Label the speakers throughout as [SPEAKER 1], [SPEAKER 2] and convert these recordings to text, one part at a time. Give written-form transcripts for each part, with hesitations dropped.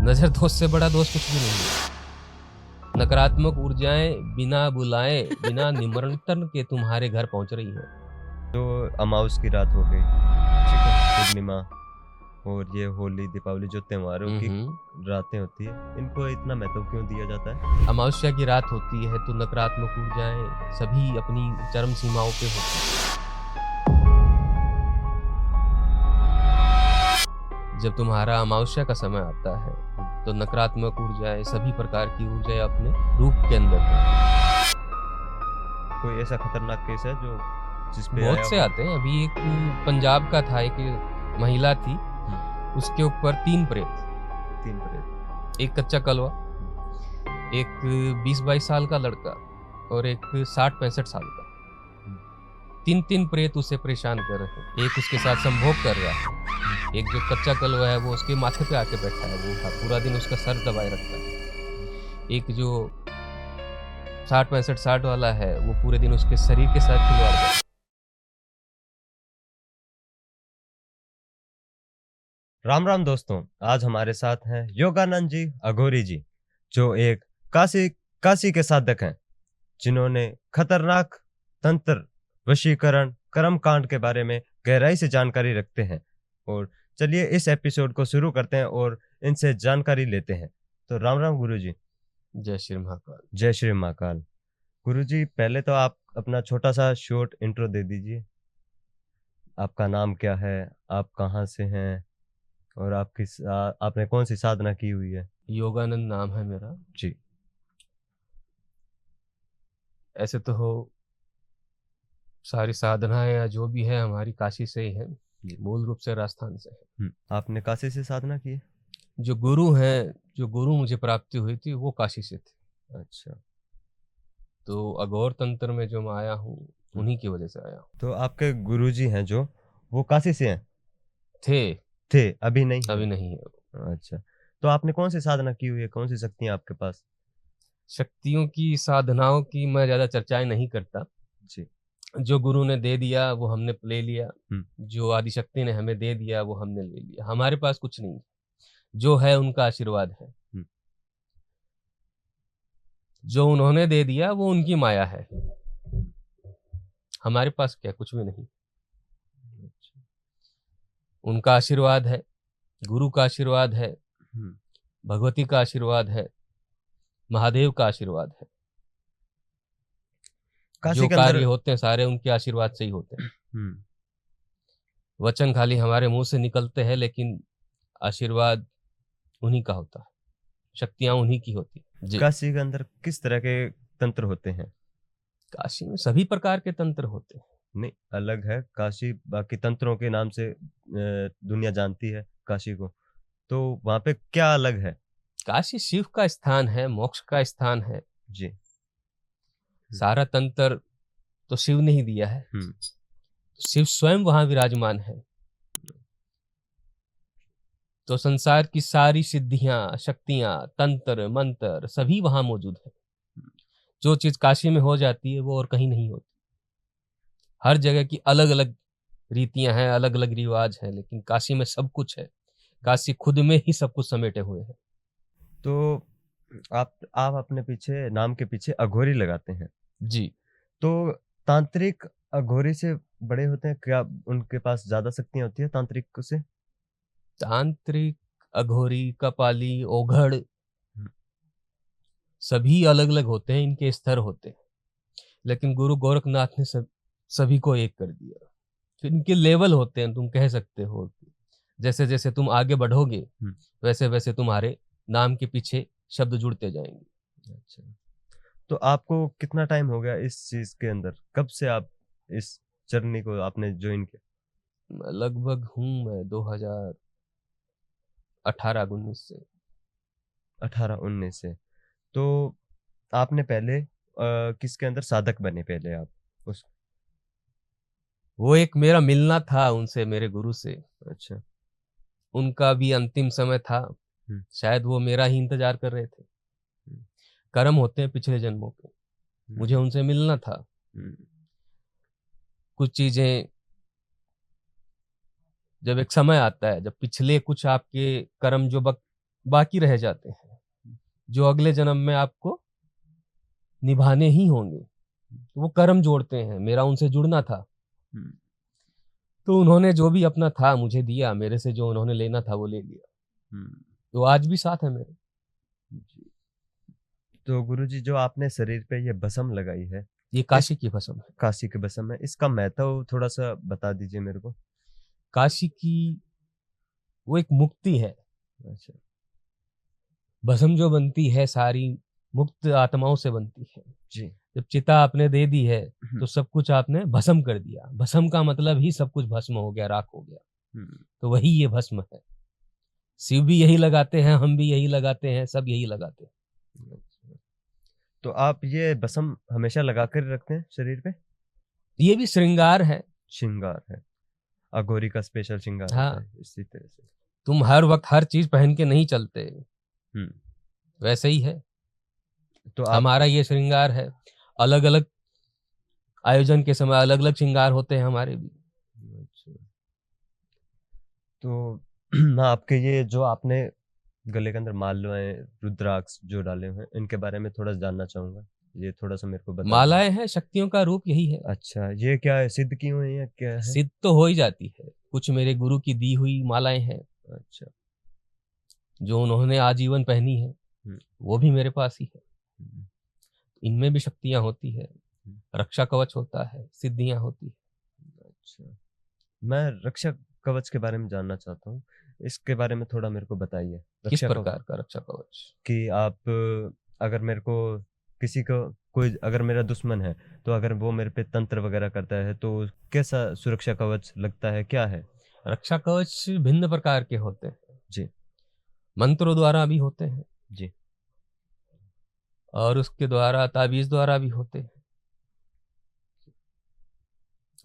[SPEAKER 1] नजर दोस्त से बड़ा दोस्त कुछ भी नहीं है। नकारात्मक ऊर्जाएं बिना बुलाए, बिना निमंत्रण के तुम्हारे घर पहुंच रही है।
[SPEAKER 2] तो अमावस की रात हो गई, ठीक है, पूर्णिमा और ये होली दीपावली जो त्योहारों की रातें होती है, इनको इतना महत्व क्यों दिया जाता है?
[SPEAKER 1] अमावस्या की रात होती है तो नकारात्मक ऊर्जाएं सभी अपनी चरम सीमाओं पे होती है। जब तुम्हारा अमावस्या का समय आता है तो नकारात्मक ऊर्जाएं, सभी प्रकार की ऊर्जाएं अपने रूप के अंदर है।
[SPEAKER 2] कोई ऐसा खतरनाक केस है जो जिस पे
[SPEAKER 1] बहुत
[SPEAKER 2] आया
[SPEAKER 1] से
[SPEAKER 2] हो?
[SPEAKER 1] आते हैं। अभी एक पंजाब का था, एक महिला थी, उसके ऊपर 3 प्रेत, एक कच्चा कलवा, एक 20-22 साल का लड़का और एक 60-65 साल का। 3 प्रेत उसे परेशान कर रहे हैं। एक उसके साथ संभोग कर रहा है, एक जो कच्चा कलवा है वो उसके माथे पे आके बैठा है, वो पूरा दिन उसका सर दबाए रखता है। एक जो 60-65 वाला है वो पूरे दिन उसके शरीर के साथ खिलवाड़ करता है।
[SPEAKER 2] राम राम दोस्तों, आज हमारे साथ हैं योगानंद जी अघोरी जी, जो एक काशी के साधक हैं, जिन्होंने खतरनाक तंत्र, वशीकरण, कर्मकांड के बारे में गहराई से जानकारी रखते हैं। और चलिए इस एपिसोड को शुरू करते हैं और इनसे जानकारी लेते हैं। तो राम राम गुरु जी।
[SPEAKER 1] जय श्री महाकाल।
[SPEAKER 2] जय श्री महाकाल। गुरु जी, पहले तो आप अपना छोटा सा शॉर्ट इंट्रो दे दीजिए। आपका नाम क्या है, आप कहाँ से हैं और आपने कौन सी साधना की हुई है?
[SPEAKER 1] योगानंद नाम है मेरा
[SPEAKER 2] जी।
[SPEAKER 1] ऐसे तो हो सारी साधनाएं या जो भी है हमारी काशी से ही है, मूल रूप से राजस्थान से है।
[SPEAKER 2] आपने काशी से साधना की है?
[SPEAKER 1] जो गुरु हैं, जो गुरु मुझे प्राप्ति हुई थी वो काशी से थे।
[SPEAKER 2] अच्छा।
[SPEAKER 1] तो अघोर तंत्र में जो मैं आया हूँ उन्हीं की वजह से आया हूँ।
[SPEAKER 2] तो आपके गुरुजी हैं जो, वो काशी से हैं?
[SPEAKER 1] थे,
[SPEAKER 2] अभी नहीं है?
[SPEAKER 1] अभी नहीं है।
[SPEAKER 2] अच्छा। तो आपने कौन सी साधना की हुई है, कौन सी शक्तियां आपके पास?
[SPEAKER 1] शक्तियों की, साधनाओं की मैं ज्यादा चर्चाएं नहीं करता।
[SPEAKER 2] जी।
[SPEAKER 1] जो गुरु ने दे दिया वो हमने ले लिया,
[SPEAKER 2] हम्म।
[SPEAKER 1] जो आदिशक्ति ने हमें दे दिया वो हमने ले लिया। हमारे पास कुछ नहीं, जो है उनका आशीर्वाद है। जो उन्होंने दे दिया वो उनकी माया है, हमारे पास क्या, कुछ भी नहीं। उनका आशीर्वाद है, गुरु का आशीर्वाद है, भगवती का आशीर्वाद है, महादेव का आशीर्वाद है।
[SPEAKER 2] काशी
[SPEAKER 1] जो
[SPEAKER 2] के अंदर
[SPEAKER 1] कार्य होते हैं सारे उनके आशीर्वाद से ही होते हैं। वचन खाली हमारे मुंह से निकलते हैं लेकिन आशीर्वाद उन्हीं का होता है, शक्तियां उन्हीं की होती है। जी।
[SPEAKER 2] काशी के अंदर किस तरह के तंत्र होते हैं?
[SPEAKER 1] काशी में सभी प्रकार के तंत्र होते हैं।
[SPEAKER 2] नहीं, अलग है काशी, बाकी तंत्रों के नाम से दुनिया जानती है काशी को, तो वहां पे क्या अलग है?
[SPEAKER 1] काशी शिव का स्थान है, मोक्ष का स्थान है।
[SPEAKER 2] जी।
[SPEAKER 1] सारा तंत्र तो शिव ने ही दिया है, शिव स्वयं वहां विराजमान है। तो संसार की सारी सिद्धियां, शक्तियां, तंत्र मंत्र सभी वहां मौजूद है। जो चीज काशी में हो जाती है वो और कहीं नहीं होती। हर जगह की अलग अलग रीतियां हैं, अलग अलग रिवाज हैं, लेकिन काशी में सब कुछ है। काशी खुद में ही सब कुछ समेटे हुए है।
[SPEAKER 2] तो आप अपने पीछे, नाम के पीछे अघोरी लगाते हैं
[SPEAKER 1] जी।
[SPEAKER 2] तो तांत्रिक अघोरी से बड़े होते हैं क्या? उनके पास ज्यादा शक्तियां होती है तांत्रिक से?
[SPEAKER 1] तांत्रिक, अघोरी, कपाली, ओघड़ सभी अलग अलग होते हैं, इनके स्तर होते हैं। लेकिन गुरु गोरखनाथ ने सभी को एक कर दिया। फिर इनके लेवल होते हैं, तुम कह सकते हो। जैसे जैसे तुम आगे बढ़ोगे वैसे वैसे तुम्हारे नाम के पीछे शब्द जुड़ते जाएंगे।
[SPEAKER 2] अच्छा। तो आपको कितना टाइम हो गया इस चीज के अंदर? कब से आप इस जर्नी को आपने ज्वाइन किया?
[SPEAKER 1] लगभग हूँ मैं 2018-19 से।
[SPEAKER 2] 18-19 से। तो आपने पहले किसके अंदर साधक बने पहले आप उस?
[SPEAKER 1] वो एक मेरा मिलना था उनसे, मेरे गुरु से।
[SPEAKER 2] अच्छा।
[SPEAKER 1] उनका भी अंतिम समय था, शायद वो मेरा ही इंतजार कर रहे थे। कर्म होते हैं पिछले जन्मों के, मुझे उनसे मिलना था। कुछ चीजें, जब एक समय आता है जब पिछले कुछ आपके कर्म जो वक्त बाकी रह जाते हैं, जो अगले जन्म में आपको निभाने ही होंगे। वो कर्म जोड़ते हैं, मेरा उनसे जुड़ना था, तो उन्होंने जो भी अपना था मुझे दिया, मेरे से जो उन्होंने लेना था वो ले लिया, तो आज भी साथ है मेरे।
[SPEAKER 2] तो गुरुजी, जो आपने शरीर पे ये भस्म लगाई है,
[SPEAKER 1] ये काशी की भस्म है।
[SPEAKER 2] काशी के भस्म है, इसका महत्व थोड़ा सा बता दीजिए मेरे को।
[SPEAKER 1] काशी की वो एक मुक्ति है।
[SPEAKER 2] अच्छा।
[SPEAKER 1] भस्म जो बनती है सारी मुक्त आत्माओं से बनती है।
[SPEAKER 2] जी।
[SPEAKER 1] जब चिता आपने दे दी है तो सब कुछ आपने भस्म कर दिया। भस्म का मतलब ही सब कुछ भस्म हो गया, राख हो गया, तो वही ये भस्म है। शिव भी यही लगाते हैं, हम भी यही लगाते हैं, सब यही लगाते हैं।
[SPEAKER 2] तो आप ये भस्म हमेशा लगा कर रखते हैं शरीर पे?
[SPEAKER 1] ये भी श्रृंगार है,
[SPEAKER 2] श्रृंगार है, अघोरी का स्पेशल श्रृंगार
[SPEAKER 1] हाँ।
[SPEAKER 2] होता है इसी तरह से।
[SPEAKER 1] तुम हर वक्त हर चीज पहन के नहीं चलते, वैसे ही है।
[SPEAKER 2] तो आप
[SPEAKER 1] हमारा ये श्रृंगार है, अलग अलग आयोजन के समय अलग अलग श्रृंगार होते हैं हमारे भी।
[SPEAKER 2] अच्छा। तो मैं आपके ये जो आपने गले के अंदर मालाएं, रुद्राक्ष जो डाले हुए हैं, इनके बारे में थोड़ा जानना चाहूंगा। ये थोड़ा सा मेरे को बता
[SPEAKER 1] मालाएं हैं, शक्तियों का रूप यही है।
[SPEAKER 2] अच्छा, ये क्या है, सिद्ध की हुई है क्या है?
[SPEAKER 1] सिद्ध तो हो ही जाती है, कुछ मेरे गुरु की दी हुई मालाएं हैं।
[SPEAKER 2] अच्छा।
[SPEAKER 1] जो उन्होंने आजीवन पहनी है वो भी मेरे पास ही है। इनमें भी शक्तियां होती है, रक्षा कवच होता है, सिद्धियां होती है।
[SPEAKER 2] अच्छा, मैं रक्षा कवच के बारे में जानना चाहता हूँ, इसके बारे में थोड़ा मेरे को बताइए।
[SPEAKER 1] किस प्रकार का रक्षा कवच?
[SPEAKER 2] कि आप अगर मेरे को किसी को कोई अगर मेरा दुश्मन है, तो अगर वो मेरे पे तंत्र वगैरह करता है तो कैसा सुरक्षा कवच लगता है, क्या है?
[SPEAKER 1] रक्षा कवच भिन्न प्रकार के होते हैं
[SPEAKER 2] जी।
[SPEAKER 1] मंत्रों द्वारा भी होते हैं
[SPEAKER 2] जी।
[SPEAKER 1] और उसके द्वारा ताबीज द्वारा भी होते हैं।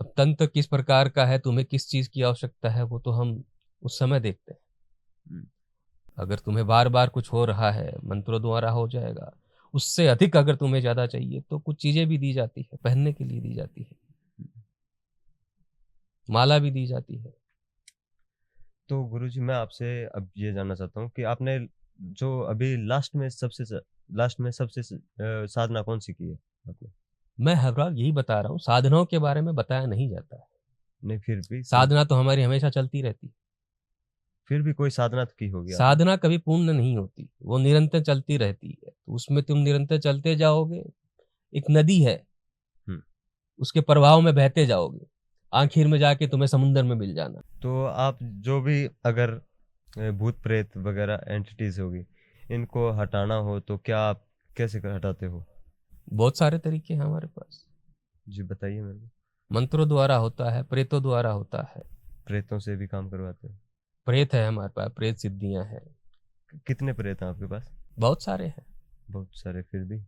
[SPEAKER 1] अब तंत्र किस प्रकार का है, तुम्हें किस चीज की आवश्यकता है, वो तो हम उस समय देखते हैं। अगर तुम्हें बार बार कुछ हो रहा है, मंत्रों द्वारा हो जाएगा। उससे अधिक अगर तुम्हें ज्यादा चाहिए तो कुछ चीजें भी दी जाती है, पहनने के लिए दी जाती है, माला भी दी जाती है।
[SPEAKER 2] तो गुरुजी, मैं आपसे अब ये जानना चाहता हूँ कि आपने जो अभी लास्ट में सबसे साधना कौन सी की है आपने?
[SPEAKER 1] मैं हर बार यही बता रहा हूँ, साधनाओं के बारे में बताया नहीं जाता है।
[SPEAKER 2] नहीं, फिर भी
[SPEAKER 1] साधना तो हमारी हमेशा चलती रहती है।
[SPEAKER 2] फिर भी कोई साधना तो की होगी आपने?
[SPEAKER 1] साधना कभी पूर्ण नहीं होती, वो निरंतर चलती रहती है। तो उसमें तुम निरंतर चलते जाओगे, एक नदी है, उसके प्रवाह में बहते जाओगे, आखिर में जाके तुम्हें समुद्र में मिल जाना।
[SPEAKER 2] तो आप जो भी अगर भूत प्रेत वगैरह एंटिटीज होगी, इनको हटाना हो तो क्या आप कैसे हटाते हो?
[SPEAKER 1] बहुत सारे तरीके हैं हमारे पास।
[SPEAKER 2] जी, बताइए मेरे को।
[SPEAKER 1] मंत्रों द्वारा होता है, प्रेतों द्वारा होता है।
[SPEAKER 2] प्रेतों से भी काम करवाते हो?
[SPEAKER 1] प्रेत है हमारे पास, प्रेत सिद्धियां हैं।
[SPEAKER 2] कितने प्रेत हैं आपके पास?
[SPEAKER 1] बहुत सारे हैं।
[SPEAKER 2] बहुत सारे, फिर भी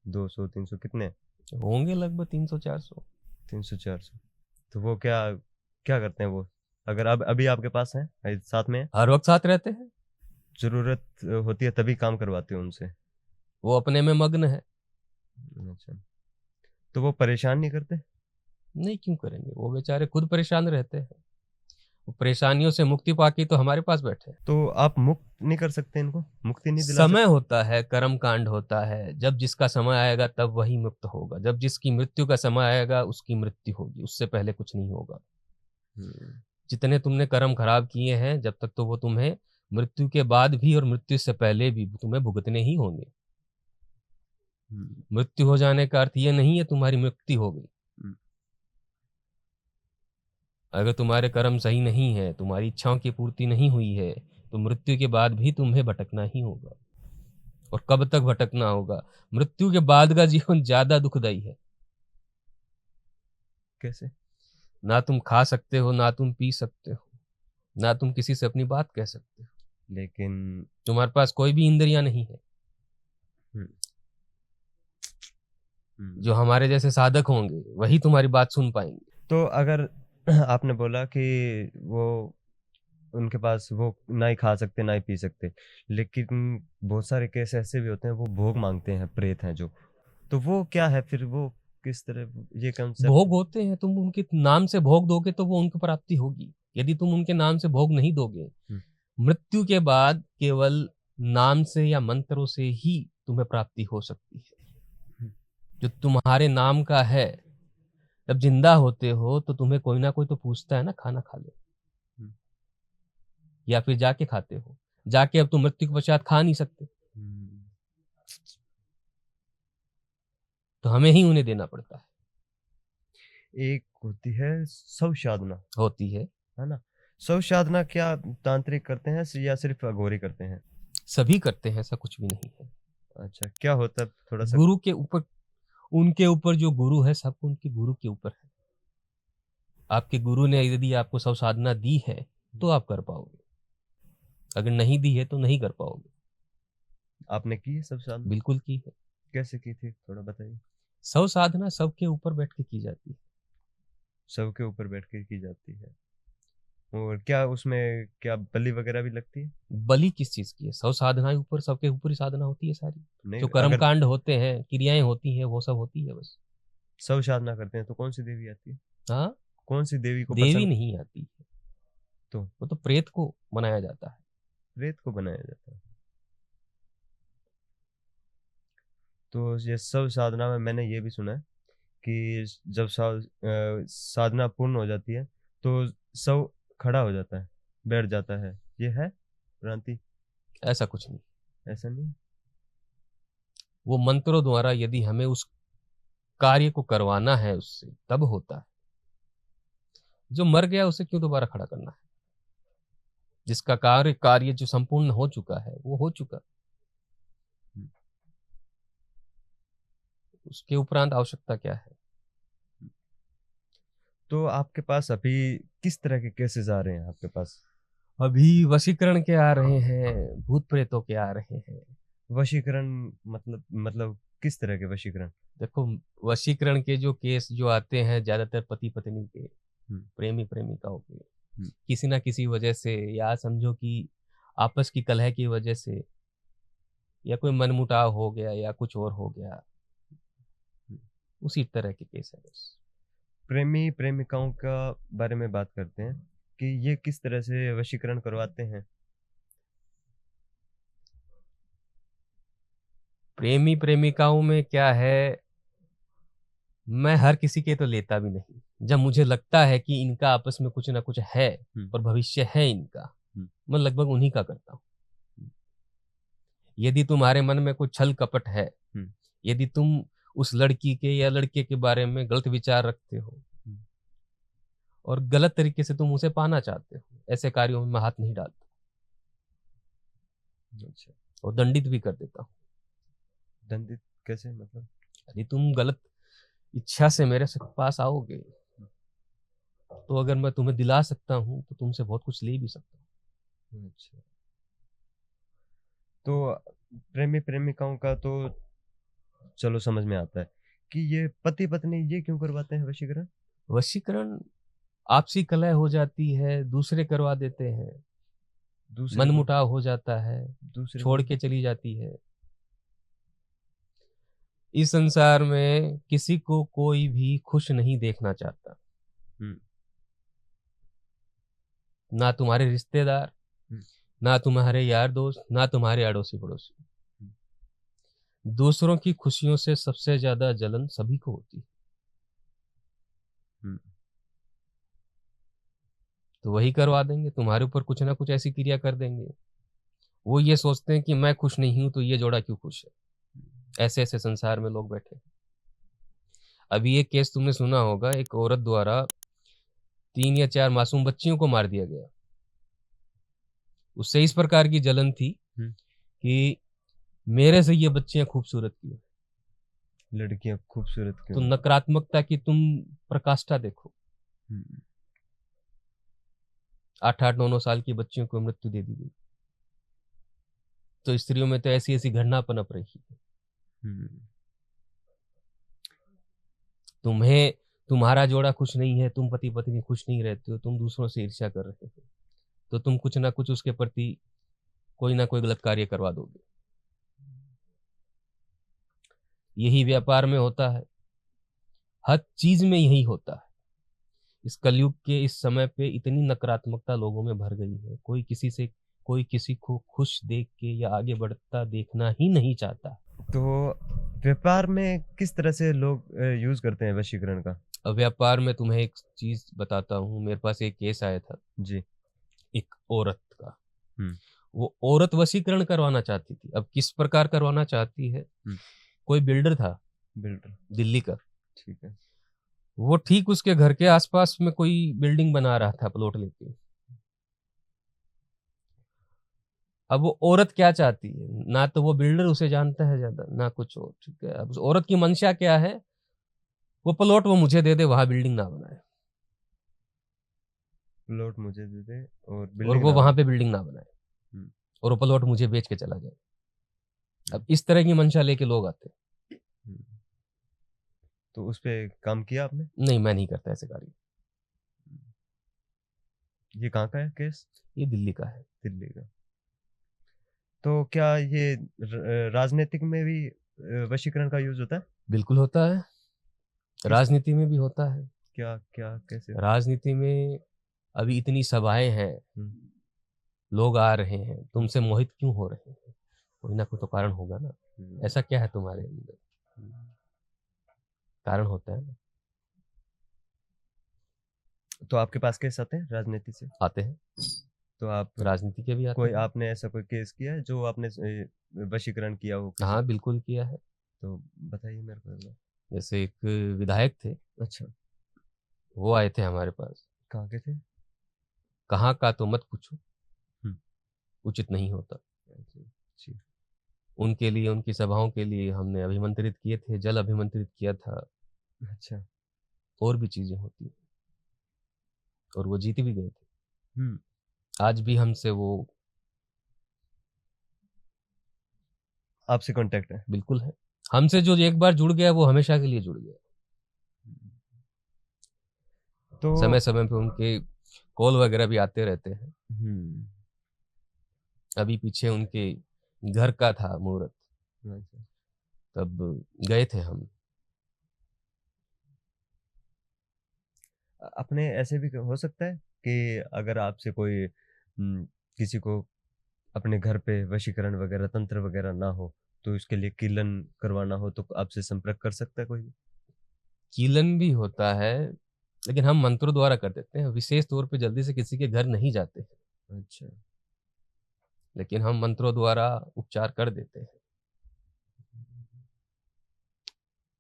[SPEAKER 2] 200 300 कितने
[SPEAKER 1] होंगे, लगभग 300-400।
[SPEAKER 2] 300-400। तो वो क्या क्या करते हैं वो, अगर अब अभी आपके पास है, साथ में है?
[SPEAKER 1] हर वक्त साथ रहते हैं।
[SPEAKER 2] जरूरत होती है तभी काम करवाते हो उनसे?
[SPEAKER 1] वो अपने में मग्न है।
[SPEAKER 2] अच्छा, तो वो परेशान नहीं करते?
[SPEAKER 1] नहीं, क्यों करेंगे, वो बेचारे खुद परेशान रहते हैं। वो परेशानियों से मुक्ति पाके तो हमारे पास बैठे हैं।
[SPEAKER 2] तो आप मुक्त नहीं कर सकते इनको, मुक्ति नहीं दिला
[SPEAKER 1] समय होता है, कर्म कांड होता है, जब जिसका समय आएगा तब वही मुक्त होगा। जब जिसकी मृत्यु का समय आएगा उसकी मृत्यु होगी, उससे पहले कुछ नहीं होगा। जितने तुमने कर्म खराब किए हैं जब तक, तो वो तुम्हें मृत्यु के बाद भी और मृत्यु से पहले भी तुम्हें भुगतने ही होंगे। मृत्यु हो जाने का अर्थ ये नहीं है तुम्हारी मुक्ति हो गई। अगर तुम्हारे कर्म सही नहीं है, तुम्हारी इच्छाओं की पूर्ति नहीं हुई है, तो मृत्यु के बाद भी तुम्हें भटकना ही होगा। और कब तक भटकना होगा? मृत्यु के बाद का जीवन ज्यादा दुखदाई है।
[SPEAKER 2] कैसे?
[SPEAKER 1] ना तुम खा सकते हो, ना तुम पी सकते हो, ना तुम किसी से अपनी बात कह सकते हो,
[SPEAKER 2] लेकिन
[SPEAKER 1] तुम्हारे पास कोई भी इंद्रियां नहीं है। जो हमारे जैसे साधक होंगे वही तुम्हारी बात सुन पाएंगे।
[SPEAKER 2] तो अगर आपने बोला कि वो उनके पास वो ना ही खा सकते ना ही पी सकते, लेकिन बहुत सारे केस ऐसे भी होते हैं वो भोग मांगते हैं, प्रेत हैं जो, तो वो क्या है फिर, वो किस तरह, ये कंसेप्ट?
[SPEAKER 1] भोग होते हैं, तुम उनके नाम से भोग दोगे तो वो उनकी प्राप्ति होगी। यदि तुम उनके नाम से भोग नहीं दोगे, मृत्यु के बाद केवल नाम से या मंत्रों से ही तुम्हें प्राप्ति हो सकती है। जो तुम्हारे नाम का है, जब जिंदा होते हो तो तुम्हें कोई ना कोई तो पूछता है ना, खाना खा ले, या फिर जाके खाते हो। जाके अब तुम मृत्यु के पश्चात खा नहीं सकते, तो हमें ही उन्हें देना पड़ता है।
[SPEAKER 2] एक होती है शव साधना,
[SPEAKER 1] होती है,
[SPEAKER 2] है ना? शव साधना क्या तांत्रिक करते हैं या सिर्फ अघोरी करते हैं?
[SPEAKER 1] सभी करते हैं, ऐसा कुछ भी नहीं है।
[SPEAKER 2] अच्छा, क्या होता है थोड़ा सा?
[SPEAKER 1] गुरु के ऊपर, उनके ऊपर जो गुरु है, सब उनके गुरु के ऊपर है। आपके गुरु ने यदि आपको सब साधना दी है तो आप कर पाओगे, अगर नहीं दी है तो नहीं कर पाओगे।
[SPEAKER 2] आपने की है शव साधना?
[SPEAKER 1] बिल्कुल की है।
[SPEAKER 2] कैसे की थी, थोड़ा बताइए।
[SPEAKER 1] सब साधना सबके ऊपर बैठ के की जाती है।
[SPEAKER 2] शव के ऊपर बैठ के की जाती है, और क्या उसमें क्या बलि वगैरह भी लगती है?
[SPEAKER 1] बलि किस चीज की है? सब साधनाएं ऊपर, सबके ऊपर ही साधना होती है सारी।
[SPEAKER 2] नहीं,
[SPEAKER 1] जो कर्म
[SPEAKER 2] अगर
[SPEAKER 1] कांड होते हैं, क्रियाएं होती हैं, वो सब होती है बस।
[SPEAKER 2] शव साधना करते हैं तो कौन सी देवी आती है?
[SPEAKER 1] हाँ,
[SPEAKER 2] कौन सी देवी को
[SPEAKER 1] देवी
[SPEAKER 2] प्रसन्न?
[SPEAKER 1] नहीं आती है,
[SPEAKER 2] तो
[SPEAKER 1] वो तो प्रेत को मनाया जाता है।
[SPEAKER 2] प्रेत को बनाया जाता है। तो ये शव साधना में मैंने ये भी सुना है कि जब साधना पूर्ण हो जाती है तो शव खड़ा हो जाता है, बैठ जाता है। ये है भ्रांति?
[SPEAKER 1] ऐसा कुछ नहीं।
[SPEAKER 2] ऐसा नहीं?
[SPEAKER 1] वो मंत्रों द्वारा यदि हमें उस कार्य को करवाना है उससे, तब होता है। जो मर गया उसे क्यों दोबारा खड़ा करना है? जिसका कार्य जो संपूर्ण हो चुका है वो हो चुका, उसके उपरांत आवश्यकता क्या है?
[SPEAKER 2] तो आपके पास अभी किस तरह के केसेस आ रहे हैं आपके पास?
[SPEAKER 1] अभी वशीकरण के आ रहे हैं, भूत प्रेतों के आ रहे हैं।
[SPEAKER 2] वशीकरण मतलब किस तरह के वशीकरण?
[SPEAKER 1] देखो, वशीकरण के जो केस जो आते हैं, ज्यादातर पति पत्नी के,
[SPEAKER 2] हम्म,
[SPEAKER 1] प्रेमी प्रेमिकाओं के,
[SPEAKER 2] हम्म,
[SPEAKER 1] किसी ना किसी वजह से, या समझो कि आपस की कलह की वजह से, या कोई मनमुटाव हो गया, या कुछ और हो गया, उसी तरह के केस है बस।
[SPEAKER 2] प्रेमी प्रेमिकाओं का बारे में बात करते हैं कि ये किस तरह से वशीकरण करवाते हैं?
[SPEAKER 1] प्रेमी प्रेमिकाओं में क्या है, मैं हर किसी के तो लेता भी नहीं। जब मुझे लगता है कि इनका आपस में कुछ ना कुछ है और भविष्य है इनका, मैं लगभग उन्हीं का करता हूँ। यदि तुम्हारे मन में कोई छल कपट है, यदि तुम उस लड़की के या लड़के के बारे में गलत विचार रखते हो और गलत तरीके से तुम उसे पाना चाहते हो, ऐसे कार्यों में मैं हाथ नहीं डालता।
[SPEAKER 2] अच्छा,
[SPEAKER 1] और दंडित भी कर देता हूँ।
[SPEAKER 2] दंडित कैसे, मतलब?
[SPEAKER 1] यदि तुम गलत इच्छा से मेरे से पास आओगे, तो अगर मैं तुम्हें दिला सकता हूँ तो तुमसे बहुत कुछ ले भी सकता हूँ।
[SPEAKER 2] अच्छा, तो प्रेमी प्रेमिकाओं का तो चलो समझ में आता है कि ये पति पत्नी ये क्यों करवाते हैं वशीकरण?
[SPEAKER 1] वशीकरण आपसी कलह हो जाती है, दूसरे करवा देते हैं,
[SPEAKER 2] दूसरे को?
[SPEAKER 1] मनमुटाव हो जाता है,
[SPEAKER 2] दूसरे
[SPEAKER 1] छोड़
[SPEAKER 2] को?
[SPEAKER 1] के चली जाती है। इस संसार में किसी को कोई भी खुश नहीं देखना चाहता,
[SPEAKER 2] हम्म,
[SPEAKER 1] ना तुम्हारे रिश्तेदार, ना तुम्हारे यार दोस्त, ना तुम्हारे अड़ोसी पड़ोसी। दूसरों की खुशियों से सबसे ज्यादा जलन सभी को होती है। तो वही करवा देंगे, तुम्हारे ऊपर कुछ ना कुछ ऐसी क्रिया कर देंगे। वो ये सोचते हैं कि मैं खुश नहीं हूं तो ये जोड़ा क्यों खुश है। ऐसे ऐसे संसार में लोग बैठे हैं। अभी एक केस तुमने सुना होगा, एक औरत द्वारा 3 या 4 मासूम बच्चियों को मार दिया गया। उससे इस प्रकार की जलन थी कि मेरे से ये बच्चियां खूबसूरत क्यों,
[SPEAKER 2] लड़कियां खूबसूरत
[SPEAKER 1] तो
[SPEAKER 2] क्यों?
[SPEAKER 1] नकारात्मकता की तुम प्रकाष्ठा देखो। 8-8 9 9 साल की बच्चियों को मृत्यु दे दी गई। तो स्त्रियों में तो ऐसी ऐसी घटना पनप रही है। तुम्हें तुम्हारा जोड़ा खुश नहीं है, तुम पति पत्नी खुश नहीं रहते हो, तुम दूसरों से ईर्ष्या कर रहे हो, तो तुम कुछ ना कुछ उसके प्रति कोई ना कोई गलत कार्य करवा दोगे। यही व्यापार में होता है, हर चीज में यही होता है। इस कलयुग के इस समय पे इतनी नकारात्मकता लोगों में भर गई है, कोई किसी से कोई किसी को खुश देख के या आगे बढ़ता देखना ही नहीं चाहता।
[SPEAKER 2] तो व्यापार में किस तरह से लोग यूज करते हैं वशीकरण का?
[SPEAKER 1] अब व्यापार में तुम्हें एक चीज बताता हूँ। मेरे पास एक केस आया था
[SPEAKER 2] जी।
[SPEAKER 1] एक औरत का।
[SPEAKER 2] हम्म।
[SPEAKER 1] वो औरत वशीकरण करवाना चाहती थी। अब किस प्रकार करवाना चाहती है, कोई बिल्डर था,
[SPEAKER 2] बिल्डर
[SPEAKER 1] दिल्ली का।
[SPEAKER 2] ठीक है।
[SPEAKER 1] वो ठीक उसके घर के आसपास में कोई बिल्डिंग बना रहा था प्लॉट लेके। अब वो औरत क्या चाहती है, ना तो वो बिल्डर उसे जानता है ज्यादा, ना कुछ और। ठीक है, अब उस औरत की मंशा क्या है, वो प्लॉट वो मुझे दे दे, वहां बिल्डिंग ना बनाए,
[SPEAKER 2] प्लॉट मुझे दे दे और
[SPEAKER 1] और
[SPEAKER 2] बिल्डिंग
[SPEAKER 1] वो
[SPEAKER 2] ना
[SPEAKER 1] वहां
[SPEAKER 2] बने।
[SPEAKER 1] पे बिल्डिंग ना बनाए,
[SPEAKER 2] हम्म।
[SPEAKER 1] और वो प्लॉट मुझे बेच के चला जाए। अब इस तरह की मंशा लेके लोग आते हैं।
[SPEAKER 2] हम्म। तो उस पे काम किया आपने?
[SPEAKER 1] नहीं, मैं नहीं करता ऐसे कार्य।
[SPEAKER 2] ये कहाँ का है केस?
[SPEAKER 1] ये दिल्ली का है।
[SPEAKER 2] दिल्ली का। तो क्या ये राजनीतिक में भी वशीकरण का यूज होता है?
[SPEAKER 1] बिल्कुल होता है,
[SPEAKER 2] किस?
[SPEAKER 1] राजनीति में भी होता है।
[SPEAKER 2] क्या क्या कैसे?
[SPEAKER 1] राजनीति में अभी इतनी सभाएं हैं,
[SPEAKER 2] हम्म।
[SPEAKER 1] लोग आ रहे हैं, तुमसे मोहित क्यों हो रहे हैं? कोई ना कोई तो कारण होगा ना। ऐसा क्या है तुम्हारे अंदर? कारण होता है ना।
[SPEAKER 2] तो आपके पास केस आते हैं राजनीति से?
[SPEAKER 1] आते हैं,
[SPEAKER 2] तो आप
[SPEAKER 1] राजनीति के भी आते
[SPEAKER 2] कोई
[SPEAKER 1] हैं।
[SPEAKER 2] आपने ऐसा कोई केस किया है जो आपने वशीकरण किया हो किसी?
[SPEAKER 1] हाँ, बिल्कुल किया है।
[SPEAKER 2] तो बताइए मेरे को एक बार।
[SPEAKER 1] जैसे एक विधायक थे,
[SPEAKER 2] अच्छा।
[SPEAKER 1] वो आए थे हमारे पास।
[SPEAKER 2] कहाँ के थे?
[SPEAKER 1] कहाँ का तो मत पूछो,
[SPEAKER 2] हम्म।
[SPEAKER 1] उचित नहीं होता।
[SPEAKER 2] अच्छा, जी।
[SPEAKER 1] उनके लिए, उनकी सभाओं के लिए हमने अभिमंत्रित किए थे, जल अभिमंत्रित किया था,
[SPEAKER 2] अच्छा।
[SPEAKER 1] और भी चीजें होती हैं, और वो जीत भी गए थे।
[SPEAKER 2] हम्म।
[SPEAKER 1] आज भी हमसे वो
[SPEAKER 2] आपसे कांटेक्ट है?
[SPEAKER 1] बिल्कुल है। हमसे जो एक बार जुड़ गया वो हमेशा के लिए जुड़ गया।
[SPEAKER 2] तो
[SPEAKER 1] समय समय पे उनके कॉल वगैरह भी आते रहते हैं।
[SPEAKER 2] हम्म।
[SPEAKER 1] अभी पीछे उनके घर का था मुहूर्त,
[SPEAKER 2] अच्छा।
[SPEAKER 1] तब गए थे हम।
[SPEAKER 2] अपने ऐसे भी हो सकता है कि अगर आपसे कोई किसी को अपने घर पे वशीकरण वगैरह तंत्र वगैरह ना हो, तो इसके लिए कीलन करवाना हो तो आपसे संपर्क कर सकता है कोई भी?
[SPEAKER 1] कीलन भी होता है, लेकिन हम मंत्रों द्वारा कर देते हैं। विशेष तौर पे जल्दी से किसी के घर नहीं जाते हैं,
[SPEAKER 2] अच्छा।
[SPEAKER 1] लेकिन हम मंत्रों द्वारा उपचार कर देते हैं।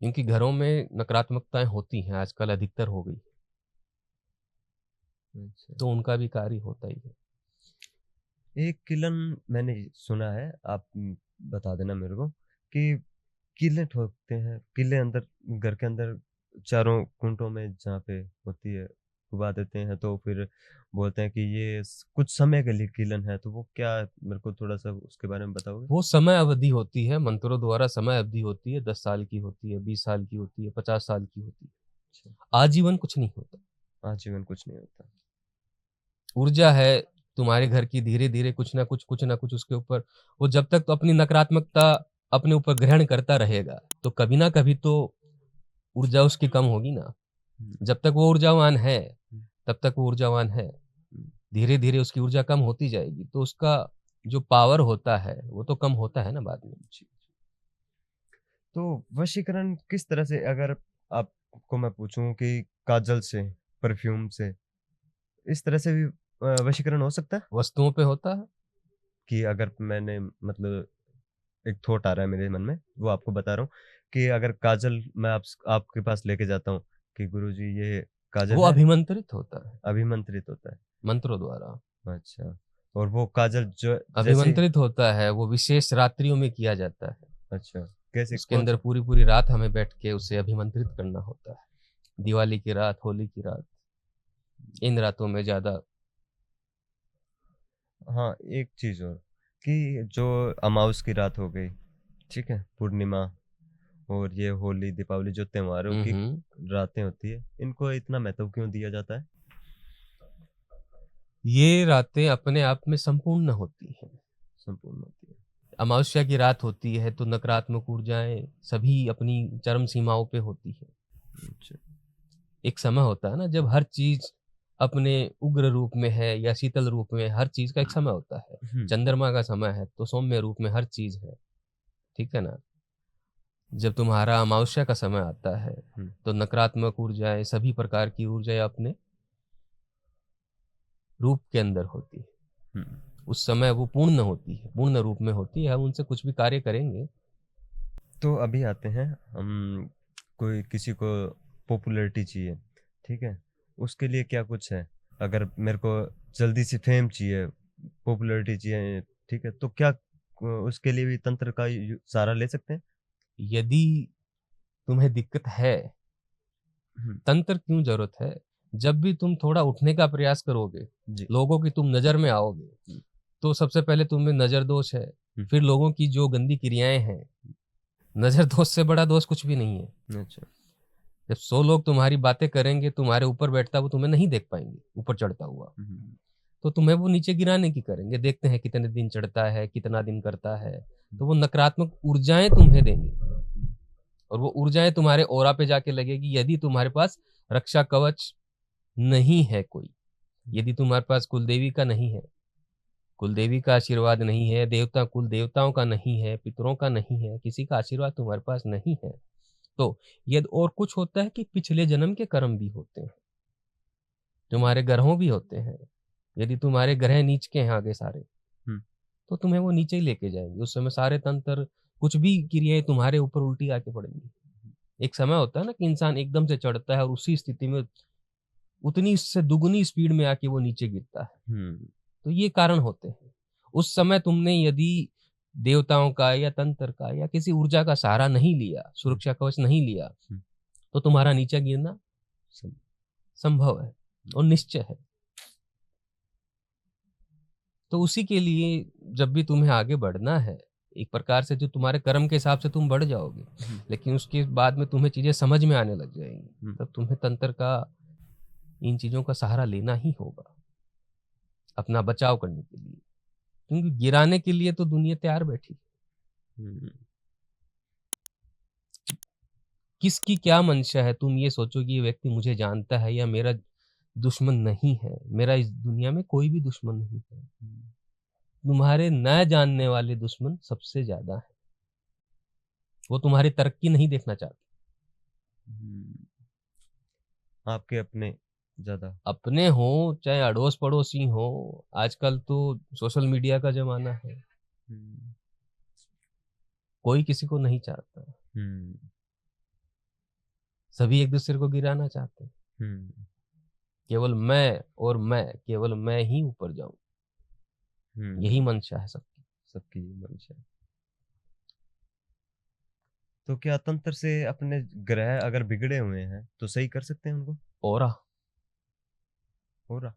[SPEAKER 1] क्योंकि घरों में नकारात्मकताएं होती हैं, आजकल अधिकतर हो गई,
[SPEAKER 2] अच्छा।
[SPEAKER 1] तो उनका भी कार्य होता ही है।
[SPEAKER 2] एक किलन मैंने सुना है, आप बता देना मेरे को, कि किले ठोकते हैं, किले अंदर घर के अंदर चारों कुंटों में जहाँ पे होती है डुबा देते हैं, तो फिर बोलते हैं कि ये कुछ समय के लिए किलन है। तो वो क्या है? मेरे को थोड़ा सा उसके बारे में बताओगे?
[SPEAKER 1] वो समय अवधि होती है, मंत्रों द्वारा समय अवधि होती है। 10 साल की होती है, 20 साल की होती है, 50 साल की होती है।
[SPEAKER 2] अच्छा।
[SPEAKER 1] आजीवन कुछ नहीं होता।
[SPEAKER 2] आजीवन कुछ नहीं होता।
[SPEAKER 1] ऊर्जा है तुम्हारे घर की, धीरे धीरे कुछ ना कुछ उसके ऊपर, वो जब तक तो अपनी नकारात्मकता अपने ऊपर ग्रहण करता रहेगा, तो कभी ना कभी तो ऊर्जा उसकी कम होगी ना। जब तक वो ऊर्जावान है, तब तक वो ऊर्जावान है। धीरे धीरे उसकी ऊर्जा कम होती जाएगी, तो उसका जो पावर होता है वो तो कम होता है ना बाद में।
[SPEAKER 2] तो वशीकरण किस तरह से, अगर आपको मैं पूछूं कि काजल से, परफ्यूम से, इस तरह से भी वशीकरण हो सकता है?
[SPEAKER 1] वस्तुओं पे होता है।
[SPEAKER 2] कि अगर मैंने मतलब एक थॉट आ रहा है मेरे मन में, वो आपको बता रहा हूँ, कि अगर काजल मैं आपके पास लेके जाता हूँ कि गुरुजी ये काजल
[SPEAKER 1] वो
[SPEAKER 2] है,
[SPEAKER 1] अभिमंत्रित होता है
[SPEAKER 2] अभिमंत्रित होता है।
[SPEAKER 1] मंत्रों द्वारा।
[SPEAKER 2] अच्छा। और वो काजल जो जैसे,
[SPEAKER 1] अभिमंत्रित होता है, वो विशेष रात्रियों में किया जाता है।
[SPEAKER 2] अच्छा, कैसे,
[SPEAKER 1] उसके
[SPEAKER 2] कौन
[SPEAKER 1] अंदर
[SPEAKER 2] सा?
[SPEAKER 1] पूरी पूरी रात हमें बैठ के उसे अभिमंत्रित करना होता है। दिवाली की रात, होली की रात, इन रातों में ज्यादा।
[SPEAKER 2] हाँ, एक चीज और, कि जो अमावस की रात हो गई, ठीक है, पूर्णिमा, और ये होली दीपावली जो त्योहारों की रातें होती है, इनको इतना महत्व क्यों दिया जाता है?
[SPEAKER 1] ये रातें अपने आप में संपूर्ण होती हैं।
[SPEAKER 2] संपूर्ण होती है।
[SPEAKER 1] अमावस्या की रात होती है तो नकारात्मक ऊर्जाएं सभी अपनी चरम सीमाओं पे होती है।
[SPEAKER 2] अच्छा।
[SPEAKER 1] एक समय होता है ना जब हर चीज अपने उग्र रूप में है या शीतल रूप में, हर चीज का एक समय होता है। चंद्रमा का समय है तो सौम्य रूप में हर चीज है, ठीक है ना। जब तुम्हारा अमावस्या का समय आता है तो नकारात्मक ऊर्जाएं, सभी प्रकार की ऊर्जाएं अपने रूप के अंदर होती है। उस समय वो पूर्ण होती है, पूर्ण रूप में होती है, हम उनसे कुछ भी कार्य करेंगे।
[SPEAKER 2] तो अभी आते हैं हम, कोई किसी को पॉपुलैरिटी चाहिए, ठीक है, उसके लिए क्या कुछ है? अगर मेरे को जल्दी से फेम चाहिए, पॉपुलैरिटी चाहिए, ठीक है, तो क्या उसके लिए भी तंत्र का सहारा ले सकते हैं?
[SPEAKER 1] यदि तुम्हें दिक्कत है, तंत्र क्यों जरूरत है? जब भी तुम थोड़ा उठने का प्रयास करोगे, लोगों की तुम नजर में आओगे, तो सबसे पहले तुम्हें नजर दोष है, फिर लोगों की जो गंदी क्रियाएं हैं। नजर दोष से बड़ा दोष कुछ भी नहीं है।
[SPEAKER 2] अच्छा।
[SPEAKER 1] जब 100 लोग तुम्हारी बातें करेंगे, तुम्हारे ऊपर बैठता वो तुम्हें नहीं देख पाएंगे ऊपर चढ़ता हुआ, तो तुम्हें वो नीचे गिराने की करेंगे। देखते हैं कितने दिन चढ़ता है, कितना दिन करता है, तो वो नकारात्मक ऊर्जाएं तुम्हें देंगे और वो ऊर्जाएं तुम्हारे ओरा पे जाके लगेगी। यदि तुम्हारे पास रक्षा कवच नहीं है कोई, यदि तुम्हारे पास कुलदेवी का नहीं है, कुलदेवी का आशीर्वाद नहीं है, देवता कुल देवताओं का नहीं है, पितरों का नहीं है, किसी का आशीर्वाद तुम्हारे पास नहीं है, तो यदि और कुछ होता है कि पिछले जन्म के कर्म भी होते हैं, तुम्हारे ग्रहों भी होते हैं। यदि तुम्हारे ग्रह नीच के हैं आगे सारे, तो तुम्हें वो नीचे ही लेके जाएंगे। उस समय सारे तंत्र, कुछ भी क्रियाएं तुम्हारे ऊपर उल्टी आके पड़ेंगी। एक समय होता है ना कि इंसान एकदम से चढ़ता है और उसी स्थिति में उतनी से दुगुनी स्पीड में आके वो नीचे गिरता है। तो ये कारण होते हैं। उस समय तुमने यदि देवताओं का या तंत्र का या किसी ऊर्जा का सहारा नहीं लिया, सुरक्षा कवच नहीं लिया, तो तुम्हारा नीचे गिरना संभव है और निश्चय है। तो उसी के लिए जब भी तुम्हें आगे बढ़ना है, एक प्रकार से जो तुम्हारे कर्म के हिसाब से तुम बढ़ जाओगे, लेकिन उसके बाद में तुम्हें चीजें समझ में आने लग जाएंगी, तब तुम्हें तंत्र का, इन चीजों का सहारा लेना ही होगा अपना बचाव करने के लिए, क्योंकि गिराने के लिए तो दुनिया तैयार बैठी। किसकी क्या मंशा है? तुम ये सोचो कि ये व्यक्ति मुझे जानता है या मेरा दुश्मन नहीं है। मेरा इस दुनिया में कोई भी दुश्मन नहीं है। तुम्हारे न जानने वाले दुश्मन सबसे ज्यादा है। वो तुम्हारी तरक्की नहीं देखना चाहते।
[SPEAKER 2] आपके अपने ज्यादा,
[SPEAKER 1] अपने हो चाहे अड़ोस पड़ोसी हो, आजकल तो सोशल मीडिया का जमाना है, कोई किसी को नहीं चाहता, सभी एक दूसरे को गिराना चाहते हैं। केवल मैं और मैं, केवल मैं ही ऊपर जाऊं, यही मंशा है सबकी,
[SPEAKER 2] सबकी मंशा है। तो क्या तंत्र से अपने ग्रह अगर बिगड़े हुए हैं तो सही कर सकते हैं उनको?
[SPEAKER 1] ओरा,
[SPEAKER 2] ओरा,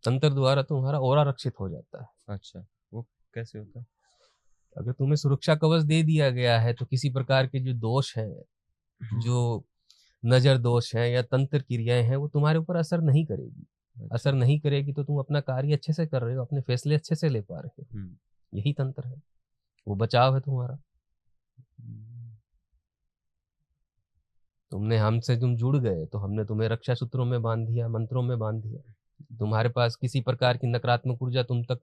[SPEAKER 1] तंत्र द्वारा तुम्हारा ओरा रक्षित हो जाता है।
[SPEAKER 2] अच्छा, वो कैसे होता है?
[SPEAKER 1] अगर तुम्हें सुरक्षा कवच दे दिया गया है तो किसी प्रकार के जो दोष हैं, जो नजर दोष हैं या तंत्र क्रियाएं हैं, वो तुम्हारे ऊपर असर नहीं करेगी।
[SPEAKER 2] अच्छा।
[SPEAKER 1] असर नहीं करेगी तो तुम अपना कार्य अच्छे से कर रहे हो, अपने फैसले अच्छे से ले पा रहे हो। यही तंत्र है, वो बचाव है तुम्हारा। तुमने हमसे तुम जुड़ गए तो हमने तुम्हें रक्षा सूत्रों में बांध दिया, मंत्रों में बांध दिया। तुम्हारे पास किसी प्रकार की नकारात्मक ऊर्जा तुम तक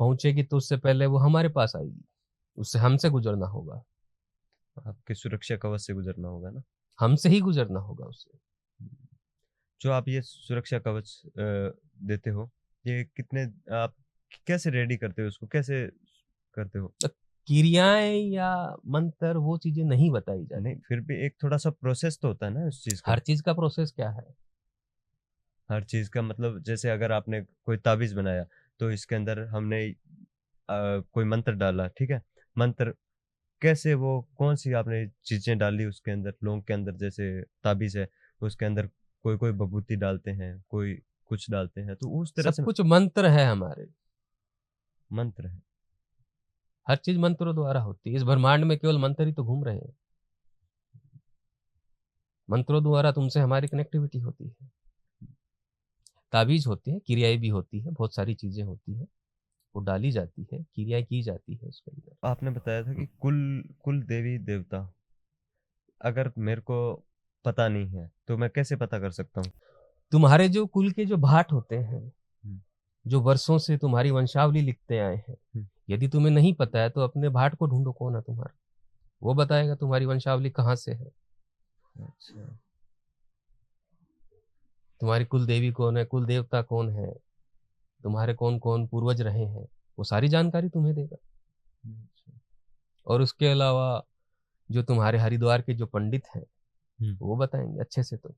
[SPEAKER 1] पहुंचेगी तो उससे पहले वो हमारे पास आएगी, उससे हमसे गुजरना होगा।
[SPEAKER 2] आपके सुरक्षा कवच से गुजरना होगा ना?
[SPEAKER 1] हमसे ही गुजरना होगा उससे।
[SPEAKER 2] जो आप ये सुरक्षा कवच देते हो, ये कितने, आप कैसे रेडी करते हो उसको, कैसे करते हो?
[SPEAKER 1] क्रियाएं या मंत्र वो चीजें नहीं बताई जाती।
[SPEAKER 2] नहीं, फिर भी एक थोड़ा सा प्रोसेस तो होता है ना उस चीज का।
[SPEAKER 1] हर चीज का प्रोसेस क्या है?
[SPEAKER 2] हर चीज का मतलब, जैसे अगर आपने कोई ताबीज बनाया तो इसके अंदर हमने कोई मंत्र डाला, ठीक है, मंत्र कैसे, वो कौन सी आपने चीजें डाली उसके अंदर, लोगों के अंदर जैसे ताबीज है उसके अंदर कोई कोई विभूति डालते हैं, कोई कुछ डालते हैं, तो उस तरह
[SPEAKER 1] सब
[SPEAKER 2] से
[SPEAKER 1] कुछ मंत्र है हमारे,
[SPEAKER 2] मंत्र है।
[SPEAKER 1] हर चीज मंत्रों द्वारा होती है। इस ब्रह्मांड में केवल मंत्र ही तो घूम रहे हैं। मंत्रों द्वारा तुमसे हमारी कनेक्टिविटी होती है। ताबीज होती है, क्रियाएं भी होती है, बहुत सारी चीजें होती है, वो डाली जाती है, क्रियाएं की जाती है उसके अंदर।
[SPEAKER 2] आपने बताया था कि कुल कुल देवी देवता, अगर मेरे को पता नहीं है तो मैं कैसे पता कर सकता हूँ?
[SPEAKER 1] तुम्हारे जो कुल के जो भाट होते हैं,
[SPEAKER 2] हम्म।
[SPEAKER 1] जो वर्षों से तुम्हारी वंशावली लिखते आए हैं, यदि तुम्हें नहीं पता है तो अपने भाट को ढूंढो, कौन है तुम्हारा, वो बताएगा तुम्हारी वंशावली कहाँ से है,
[SPEAKER 2] अच्छा।
[SPEAKER 1] तुम्हारी कुल देवी कौन है, कुल देवता कौन है, तुम्हारे कौन कौन पूर्वज रहे हैं, वो सारी जानकारी तुम्हें देगा।
[SPEAKER 2] अच्छा।
[SPEAKER 1] और उसके अलावा जो तुम्हारे हरिद्वार के जो पंडित हैं
[SPEAKER 2] हम्म।
[SPEAKER 1] वो बताएंगे अच्छे से। तो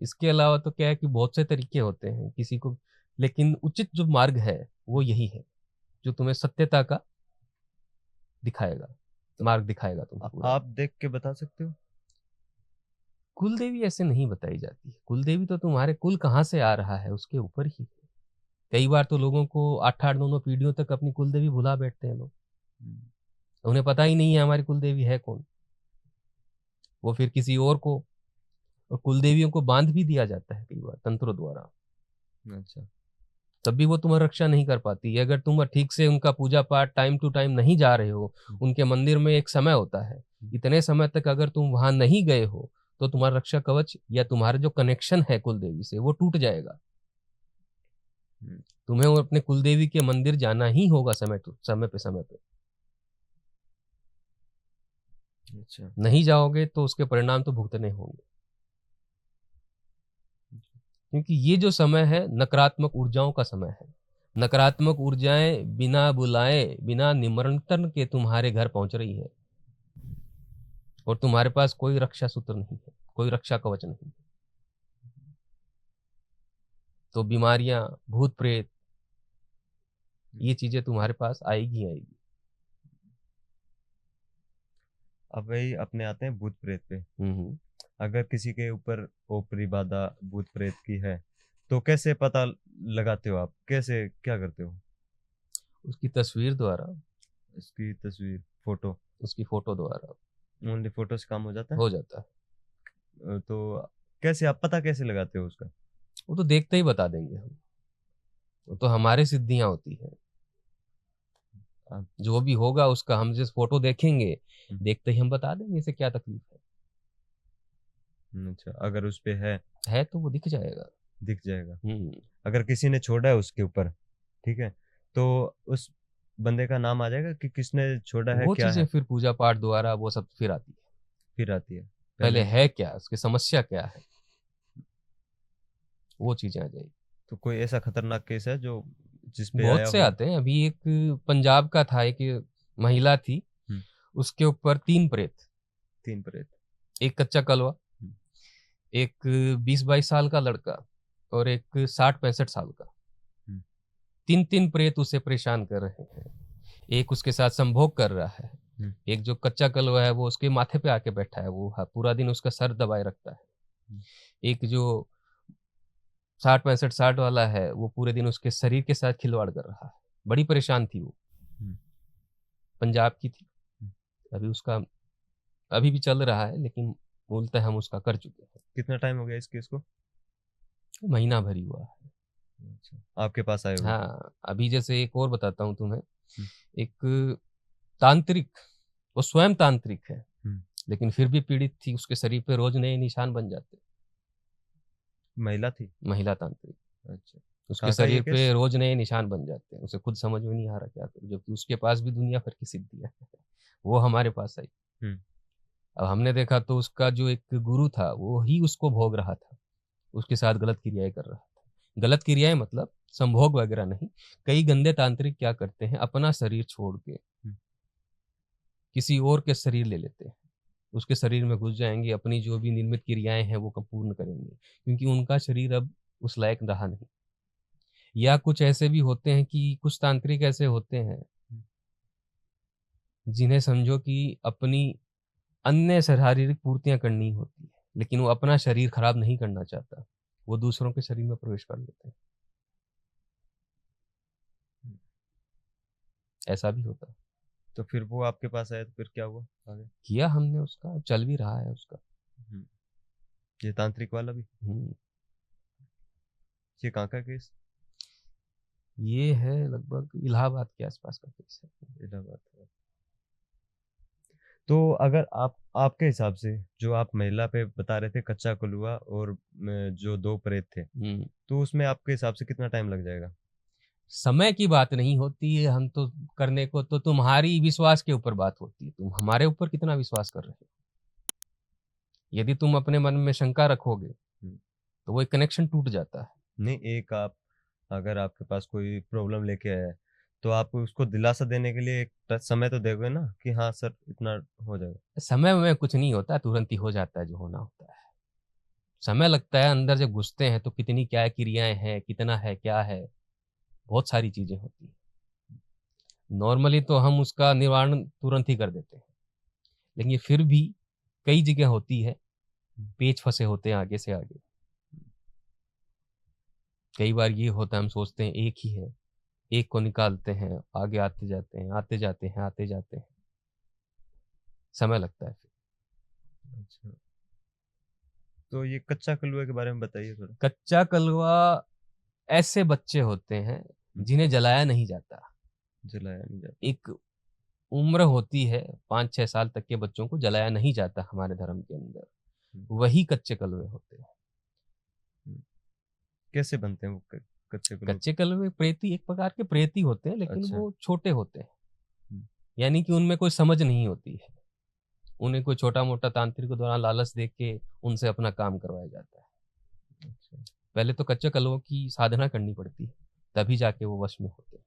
[SPEAKER 1] इसके अलावा तो क्या है कि बहुत से तरीके होते हैं किसी को, लेकिन उचित जो मार्ग है वो यही है जो तुम्हें सत्यता का दिखाएगा, मार्ग दिखाएगा तुम्हें पूरा।
[SPEAKER 2] आप देख के बता सकते हो?
[SPEAKER 1] कुल देवी ऐसे नहीं बताई जाती है, कुल देवी तो तुम्हारे कुल कहाँ से आ रहा है उसके ऊपर ही है। कई बार तो लोगों को 8-8 9 पीढ़ियों तक अपनी कुल देवी भुला बैठते हैं लोग, उन्हें पता ही नहीं है हमारी कुल देवी है कौन। वो फिर किसी और को, और कुल देवियों को बांध भी दिया जाता है कई बार तंत्रों द्वारा,
[SPEAKER 2] अच्छा।
[SPEAKER 1] तब भी वो तुम्हारी रक्षा नहीं कर पाती। अगर तुम ठीक से उनका पूजा पाठ टाइम टू टाइम नहीं जा रहे हो, उनके मंदिर में एक समय होता है, इतने समय तक अगर तुम वहां नहीं गए हो तो तुम्हारा रक्षा कवच या तुम्हारा जो कनेक्शन है कुल देवी से वो टूट जाएगा। तुम्हें वो अपने कुल देवी के मंदिर जाना ही होगा समय पे समय पे।
[SPEAKER 2] अच्छा।
[SPEAKER 1] नहीं जाओगे तो उसके परिणाम तो भुगतने होंगे, क्योंकि ये जो समय है नकारात्मक ऊर्जाओं का समय है। नकारात्मक ऊर्जाएं बिना बुलाए बिना निमंत्रण के तुम्हारे घर पहुंच रही है, और तुम्हारे पास कोई रक्षा सूत्र नहीं है, कोई रक्षा कवच नहीं है। तो बीमारियां, भूत प्रेत, ये चीजें तुम्हारे पास आएगी आएगी।
[SPEAKER 2] अब वही अपने आते हैं भूत प्रेत पे।
[SPEAKER 1] हम्म।
[SPEAKER 2] अगर किसी के ऊपर ओपरी बाधा भूत प्रेत की है तो कैसे पता लगाते हो आप, कैसे क्या करते हो?
[SPEAKER 1] उसकी तस्वीर द्वारा,
[SPEAKER 2] इसकी तस्वीर, फोटो?
[SPEAKER 1] उसकी फोटो द्वारा
[SPEAKER 2] ओनली फोटो से काम हो जाता है?
[SPEAKER 1] हो जाता है।
[SPEAKER 2] तो कैसे आप पता कैसे लगाते हो उसका?
[SPEAKER 1] वो तो देखते ही बता देंगे हम, वो तो हमारी सिद्धियां होती है।
[SPEAKER 2] आप-
[SPEAKER 1] जो भी होगा उसका हम जिस फोटो देखेंगे,
[SPEAKER 2] हम्म।
[SPEAKER 1] देखते ही हम बता देंगे इसे क्या तकलीफ
[SPEAKER 2] अच्छा, अगर उस पे
[SPEAKER 1] है तो वो दिख जाएगा।
[SPEAKER 2] दिख जाएगा।
[SPEAKER 1] हम्म।
[SPEAKER 2] अगर किसी ने छोड़ा है उसके ऊपर, ठीक है, तो उस बंदे का नाम आ जाएगा कि किसने छोड़ा है,
[SPEAKER 1] वो
[SPEAKER 2] क्या
[SPEAKER 1] चीजें
[SPEAKER 2] है?
[SPEAKER 1] फिर पूजा पाठ द्वारा वो सब फिर आती है।
[SPEAKER 2] फिर आती है
[SPEAKER 1] पहले
[SPEAKER 2] पहले।
[SPEAKER 1] है क्या, उसकी समस्या क्या है, वो चीजें आ जाएगी।
[SPEAKER 2] तो कोई ऐसा खतरनाक केस है जो जिस पे
[SPEAKER 1] बहुत
[SPEAKER 2] आया
[SPEAKER 1] से
[SPEAKER 2] हो?
[SPEAKER 1] आते हैं। अभी एक पंजाब का था, एक महिला थी,
[SPEAKER 2] हम्म।
[SPEAKER 1] उसके ऊपर 3 प्रेत,
[SPEAKER 2] 3 प्रेत।
[SPEAKER 1] एक कच्चा कलवा,
[SPEAKER 2] हम्म।
[SPEAKER 1] एक 20-22 साल का लड़का, और एक 60-65 साल का।
[SPEAKER 2] हम्म।
[SPEAKER 1] 3 3 प्रेत उसे परेशान कर रहे हैं। एक उसके साथ संभोग कर रहा है,
[SPEAKER 2] हम्म।
[SPEAKER 1] एक जो कच्चा कलवा है वो उसके माथे पे आके बैठा है, वो पूरा दिन उसका सर दबाए रखता है।
[SPEAKER 2] हम्म।
[SPEAKER 1] एक जो 60-65 60 वाला है वो पूरे दिन उसके शरीर के साथ खिलवाड़ कर रहा है। बड़ी परेशान थी वो,
[SPEAKER 2] हम्म।
[SPEAKER 1] पंजाब की थी।
[SPEAKER 2] हम्म।
[SPEAKER 1] अभी उसका अभी भी चल रहा है, लेकिन मूलतः हम उसका कर चुके हैं।
[SPEAKER 2] कितना टाइम हो गया इस केस को?
[SPEAKER 1] महीना भर ही हुआ है।
[SPEAKER 2] अच्छा, आपके पास आए हुए?
[SPEAKER 1] हाँ, अभी जैसे एक और बताता हूँ तुम्हें।
[SPEAKER 2] हम्म।
[SPEAKER 1] एक तांत्रिक, वो स्वयं तांत्रिक है,
[SPEAKER 2] हम्म।
[SPEAKER 1] लेकिन फिर भी पीड़ित थी, उसके शरीर पे रोज नए निशान बन जाते।
[SPEAKER 2] महिला थी?
[SPEAKER 1] महिला तांत्रिक,
[SPEAKER 2] अच्छा।
[SPEAKER 1] उसके
[SPEAKER 2] कहाँ का ये
[SPEAKER 1] शरीर पे
[SPEAKER 2] केस?
[SPEAKER 1] रोज नए निशान बन जाते हैं, उसे खुद समझ में नहीं आ रहा क्या करूं, जबकि उसके पास भी दुनिया भर की सिद्धियां हैं। वो हमारे पास आई।
[SPEAKER 2] हम्म।
[SPEAKER 1] अब हमने देखा तो उसका जो एक गुरु था वो ही उसको भोग रहा था, उसके साथ गलत क्रियाएं कर रहा था। गलत क्रियाएं मतलब संभोग वगैरह नहीं। कई गंदे तांत्रिक क्या करते हैं, अपना शरीर छोड़ के
[SPEAKER 2] हम्म।
[SPEAKER 1] किसी और के शरीर ले लेते हैं, उसके शरीर में घुस जाएंगे, अपनी जो भी निर्मित क्रियाएं हैं वो पूर्ण करेंगे, क्योंकि उनका शरीर अब उस लायक रहा नहीं। या कुछ ऐसे भी होते हैं कि कुछ तांत्रिक ऐसे होते हैं जिन्हें समझो कि अपनी अन्य शारीरिक पूर्तियां करनी होती है, लेकिन वो अपना शरीर खराब नहीं करना चाहता, वो दूसरों के शरीर में प्रवेश कर लेते हैं। ऐसा भी होता है।
[SPEAKER 2] तो फिर वो आपके पास आया तो फिर क्या हुआ आगे?
[SPEAKER 1] किया हमने उसका, चल भी रहा है उसका।
[SPEAKER 2] हम्म। ये तांत्रिक वाला भी?
[SPEAKER 1] हम्म।
[SPEAKER 2] ये कहाँ का केस?
[SPEAKER 1] ये है लगभग इलाहाबाद के आसपास का केस है।
[SPEAKER 2] इलाहाबाद का। तो अगर आप आपके हिसाब से जो आप महिला पे बता रहे थे कच्चा कलुआ और जो 2 प्रेत थे, तो उसमें आपके हिसाब से कितना टाइम लग जाएगा?
[SPEAKER 1] समय की बात नहीं होती है, हम तो करने को तो तुम्हारी विश्वास के ऊपर बात होती है, तुम हमारे ऊपर कितना विश्वास कर रहे हो। यदि तुम अपने मन में शंका रखोगे
[SPEAKER 2] हुँ।
[SPEAKER 1] तो वो एक कनेक्शन टूट जाता है।
[SPEAKER 2] नहीं, एक आप अगर आपके पास कोई प्रॉब्लम लेके आया है, तो आप उसको दिलासा देने के लिए एक समय तो दोगे ना कि हाँ सर इतना हो जाएगा।
[SPEAKER 1] समय में कुछ नहीं होता, तुरंत ही हो जाता है जो होना होता है। समय लगता है, अंदर जब घुसते हैं तो कितनी क्या क्रियाएं हैं, कितना है, क्या है, बहुत सारी चीजें होती हैं। नॉर्मली तो हम उसका निवारण तुरंत ही कर देते हैं, लेकिन ये फिर भी कई जगह होती है, पेच फंसे होते हैं आगे से आगे। कई बार ये होता है, हम सोचते हैं एक ही है, एक को निकालते हैं, आगे आते जाते हैं, आते जाते हैं, आते जाते हैं, समय लगता है फिर।
[SPEAKER 2] अच्छा। तो ये कच्चा कलुआ के बारे में बताइए थोड़ा।
[SPEAKER 1] कच्चा कलवा ऐसे बच्चे होते हैं जिन्हें जलाया नहीं जाता।
[SPEAKER 2] जलाया नहीं जाता।
[SPEAKER 1] एक उम्र होती है, 5-6 साल तक के बच्चों को जलाया नहीं जाता हमारे धर्म के अंदर,
[SPEAKER 2] हुँ,
[SPEAKER 1] वही कच्चे कलवे होते हैं।
[SPEAKER 2] हुँ। कैसे बनते हैं वो कच्चे कलुआ?
[SPEAKER 1] कच्चे कलवे प्रेती एक प्रकार के प्रेती होते हैं, लेकिन
[SPEAKER 2] अच्छा।
[SPEAKER 1] वो छोटे होते हैं,
[SPEAKER 2] हुँ,
[SPEAKER 1] यानी कि उनमें कोई समझ नहीं होती है। उन्हें कोई छोटा मोटा तांत्रिक द्वारा लालच दे के उनसे अपना काम करवाया जाता है।
[SPEAKER 2] अच्छा।
[SPEAKER 1] पहले तो कच्चे कलवों की साधना करनी पड़ती है, तभी जाके वो वश में होते हैं।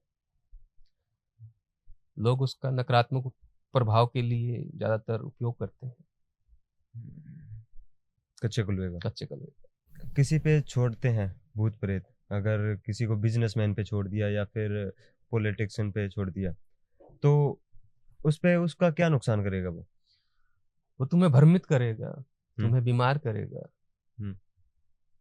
[SPEAKER 1] लोग उसका नकारात्मक प्रभाव के लिए ज्यादातर उपयोग करते हैं
[SPEAKER 2] कच्चे कलुए का।
[SPEAKER 1] कच्चे कलवे।
[SPEAKER 2] किसी पे छोड़ते हैं भूत प्रेत, अगर किसी को बिजनेसमैन पे छोड़ दिया या फिर पॉलिटिशियन पे छोड़ दिया, तो उस पे उसका क्या नुकसान करेगा वो?
[SPEAKER 1] वो तुम्हें भ्रमित करेगा,
[SPEAKER 2] हुँ,
[SPEAKER 1] तुम्हें बीमार करेगा,
[SPEAKER 2] हुँ,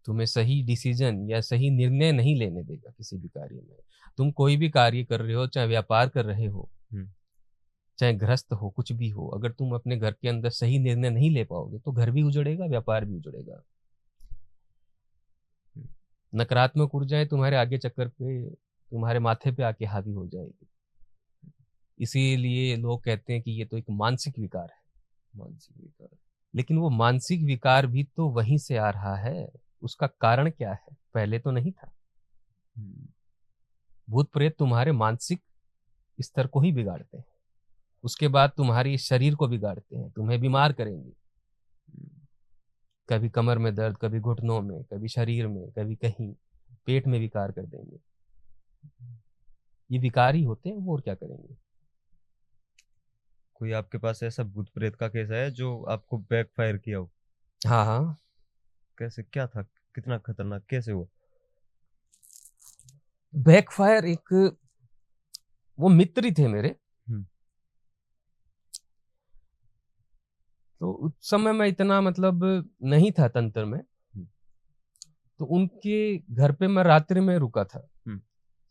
[SPEAKER 1] तुम्हें सही डिसीजन या सही निर्णय नहीं लेने देगा किसी भी कार्य में। तुम कोई भी कार्य कर रहे हो, चाहे व्यापार कर रहे हो,
[SPEAKER 2] हुँ,
[SPEAKER 1] चाहे गृहस्थ हो, कुछ भी हो, अगर तुम अपने घर के अंदर सही निर्णय नहीं ले पाओगे तो घर भी उजड़ेगा, व्यापार भी उजड़ेगा।
[SPEAKER 2] हुँ।
[SPEAKER 1] नकारात्मक ऊर्जाएं तुम्हारे आगे चक्कर पे, तुम्हारे माथे पे आके हावी हो जाएगी। इसीलिए लोग कहते हैं कि ये तो एक मानसिक विकार है।
[SPEAKER 2] मानसिक विकार।
[SPEAKER 1] लेकिन वो मानसिक विकार भी तो वहीं से आ रहा है, उसका कारण क्या है, पहले तो नहीं था।
[SPEAKER 2] हुँ,
[SPEAKER 1] भूत प्रेत तुम्हारे मानसिक स्तर को ही बिगाड़ते हैं, उसके बाद तुम्हारी शरीर को बिगाड़ते हैं, तुम्हें बीमार करेंगे।
[SPEAKER 2] हुँ।
[SPEAKER 1] कभी कमर में दर्द, कभी घुटनों में, कभी शरीर में, कभी कहीं पेट में विकार कर देंगे। ये विकार ही होते हैं वो, और क्या करेंगे।
[SPEAKER 2] कोई आपके पास ऐसा भूत प्रेत का केस है जो आपको बैकफायर किया हो?
[SPEAKER 1] हाँ हाँ,
[SPEAKER 2] कैसे, क्या था? कितना खतरनाक, कैसे हुआ?
[SPEAKER 1] बैकफायर एक, वो मित्र ही थे मेरे।
[SPEAKER 2] हुँ,
[SPEAKER 1] तो उस समय मैं इतना मतलब नहीं था तंत्र में,
[SPEAKER 2] हुँ,
[SPEAKER 1] तो उनके घर पे मैं रात्रि में रुका था।
[SPEAKER 2] हुँ,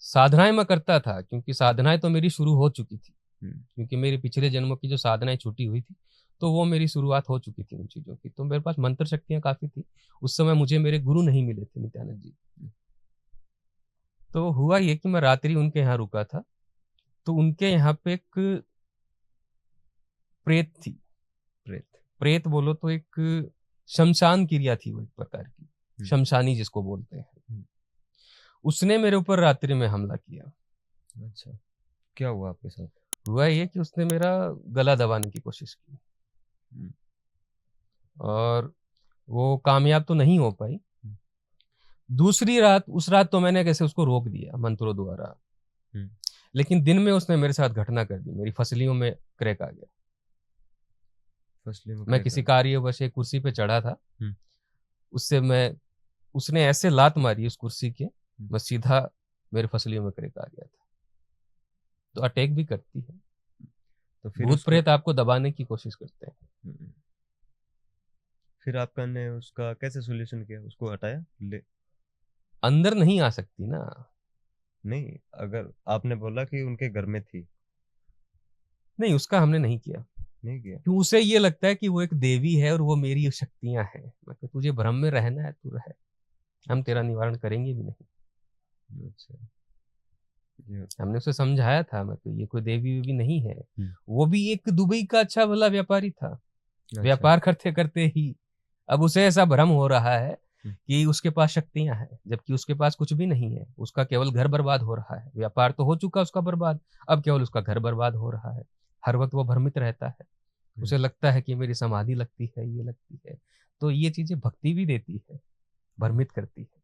[SPEAKER 1] साधनाएं मैं करता था, क्योंकि साधनाएं तो मेरी शुरू हो चुकी थी,
[SPEAKER 2] हुँ,
[SPEAKER 1] क्योंकि मेरे पिछले जन्मों की जो साधनाएं छूटी हुई थी, तो वो मेरी शुरुआत हो चुकी थी उन चीजों की। तो मेरे पास मंत्र शक्तियां काफी थी। उस समय मुझे मेरे गुरु नहीं मिले थे, नित्यानंद जी। तो हुआ ये कि मैं रात्रि उनके यहाँ रुका था, तो उनके यहाँ पे एक प्रेत थी।
[SPEAKER 2] प्रेत।
[SPEAKER 1] प्रेत बोलो तो एक शमशान क्रिया थी, वो एक प्रकार की
[SPEAKER 2] हुँ,
[SPEAKER 1] शमशानी जिसको बोलते हैं।
[SPEAKER 2] हुँ।
[SPEAKER 1] उसने मेरे ऊपर रात्रि में हमला किया।
[SPEAKER 2] अच्छा, क्या हुआ आपके साथ?
[SPEAKER 1] हुआ ये कि उसने मेरा गला दबाने की कोशिश की,
[SPEAKER 2] हुँ,
[SPEAKER 1] और वो कामयाब तो नहीं हो पाई।
[SPEAKER 2] हुँ,
[SPEAKER 1] दूसरी रात, उस रात तो मैंने कैसे उसको रोक दिया मंत्रों द्वारा,
[SPEAKER 2] हुँ।
[SPEAKER 1] लेकिन दिन में उसने मेरे साथ घटना कर दी, मेरी फसलियों में क्रैक आ गया।
[SPEAKER 2] फसली में
[SPEAKER 1] मैं
[SPEAKER 2] क्रैक आ
[SPEAKER 1] किसी
[SPEAKER 2] गया।
[SPEAKER 1] कार्यवश एक कुर्सी पे चढ़ा था,
[SPEAKER 2] हुँ,
[SPEAKER 1] उससे मैं, उसने ऐसे लात मारी उस कुर्सी के,
[SPEAKER 2] हुँ।
[SPEAKER 1] मैं सीधा, मेरे फसलियों में क्रैक आ गया था। तो अटैक भी करती है,
[SPEAKER 2] तो फिर
[SPEAKER 1] भूत
[SPEAKER 2] उसको
[SPEAKER 1] प्रेत आपको दबाने की कोशिश करते हैं।
[SPEAKER 2] हुँ, फिर आपने उसका कैसे सॉल्यूशन किया? उसको हटाया? ले
[SPEAKER 1] अंदर नहीं आ सकती ना।
[SPEAKER 2] नहीं, अगर आपने बोला कि उनके घर में थी,
[SPEAKER 1] नहीं, उसका हमने नहीं किया,
[SPEAKER 2] नहीं किया?
[SPEAKER 1] क्यों, उसे ये लगता है कि वो एक देवी है और वो मेरी शक्तियां हैं। मैं कहता, तुझे भ्रम में रहना है, तू रहे, हम तेरा निवारण करेंगे भी नहीं।
[SPEAKER 2] अच्छा।
[SPEAKER 1] हमने उसे समझाया था, मैं तो ये कोई देवी वेवी नहीं है। वो भी एक दुबई का अच्छा भला व्यापारी था। व्यापार करते करते ही अब उसे ऐसा भ्रम हो रहा है कि उसके पास शक्तियां हैं, जबकि उसके पास कुछ भी नहीं है। उसका केवल घर बर्बाद हो रहा है। व्यापार तो हो चुका उसका बर्बाद, अब केवल उसका घर बर्बाद हो रहा है। हर वक्त वो भ्रमित रहता है। उसे लगता है कि मेरी समाधि लगती है, ये लगती है। तो ये चीजें भक्ति भी देती है, भ्रमित करती है।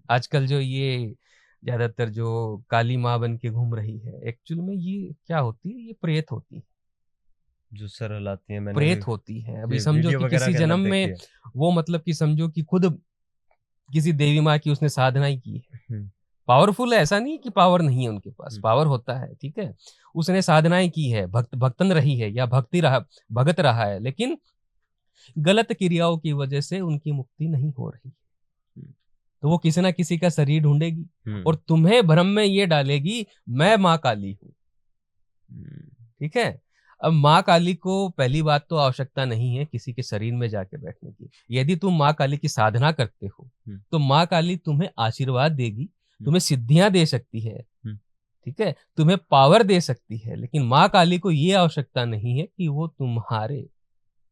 [SPEAKER 1] आजकल जो ये ज्यादातर जो काली माँ बन के घूम रही है, एक्चुअल में ये क्या होती है? ये प्रेत होती है,
[SPEAKER 2] जो सरल आती है। मैंने
[SPEAKER 1] प्रेत होती है। अभी
[SPEAKER 2] ये
[SPEAKER 1] समझो
[SPEAKER 2] वीडियो
[SPEAKER 1] कि
[SPEAKER 2] वगैरह
[SPEAKER 1] किसी
[SPEAKER 2] के अंदर
[SPEAKER 1] जन्म
[SPEAKER 2] देखी
[SPEAKER 1] में
[SPEAKER 2] है।
[SPEAKER 1] वो, मतलब कि समझो कि खुद किसी देवी माँ की उसने साधना ही की है।
[SPEAKER 2] हम्म,
[SPEAKER 1] पावरफुल है, ऐसा नहीं कि पावर नहीं है उनके पास, पावर होता है, ठीक है। उसने साधनाएं की है, भक्तन रही है या भगत रहा है, लेकिन गलत क्रियाओं की वजह से उनकी मुक्ति नहीं हो रही है। तो वो किसी ना किसी का शरीर ढूंढेगी और तुम्हें भ्रम में ये डालेगी मैं माँ काली हूँ, ठीक है। अब माँ काली को पहली बात तो आवश्यकता नहीं है किसी के शरीर में जाके बैठने की। यदि तुम माँ काली की साधना करते हो तो माँ काली तुम्हें आशीर्वाद देगी, तुम्हें सिद्धियां दे सकती है, ठीक है, तुम्हें पावर दे सकती है। लेकिन माँ काली को ये आवश्यकता नहीं है कि वो तुम्हारे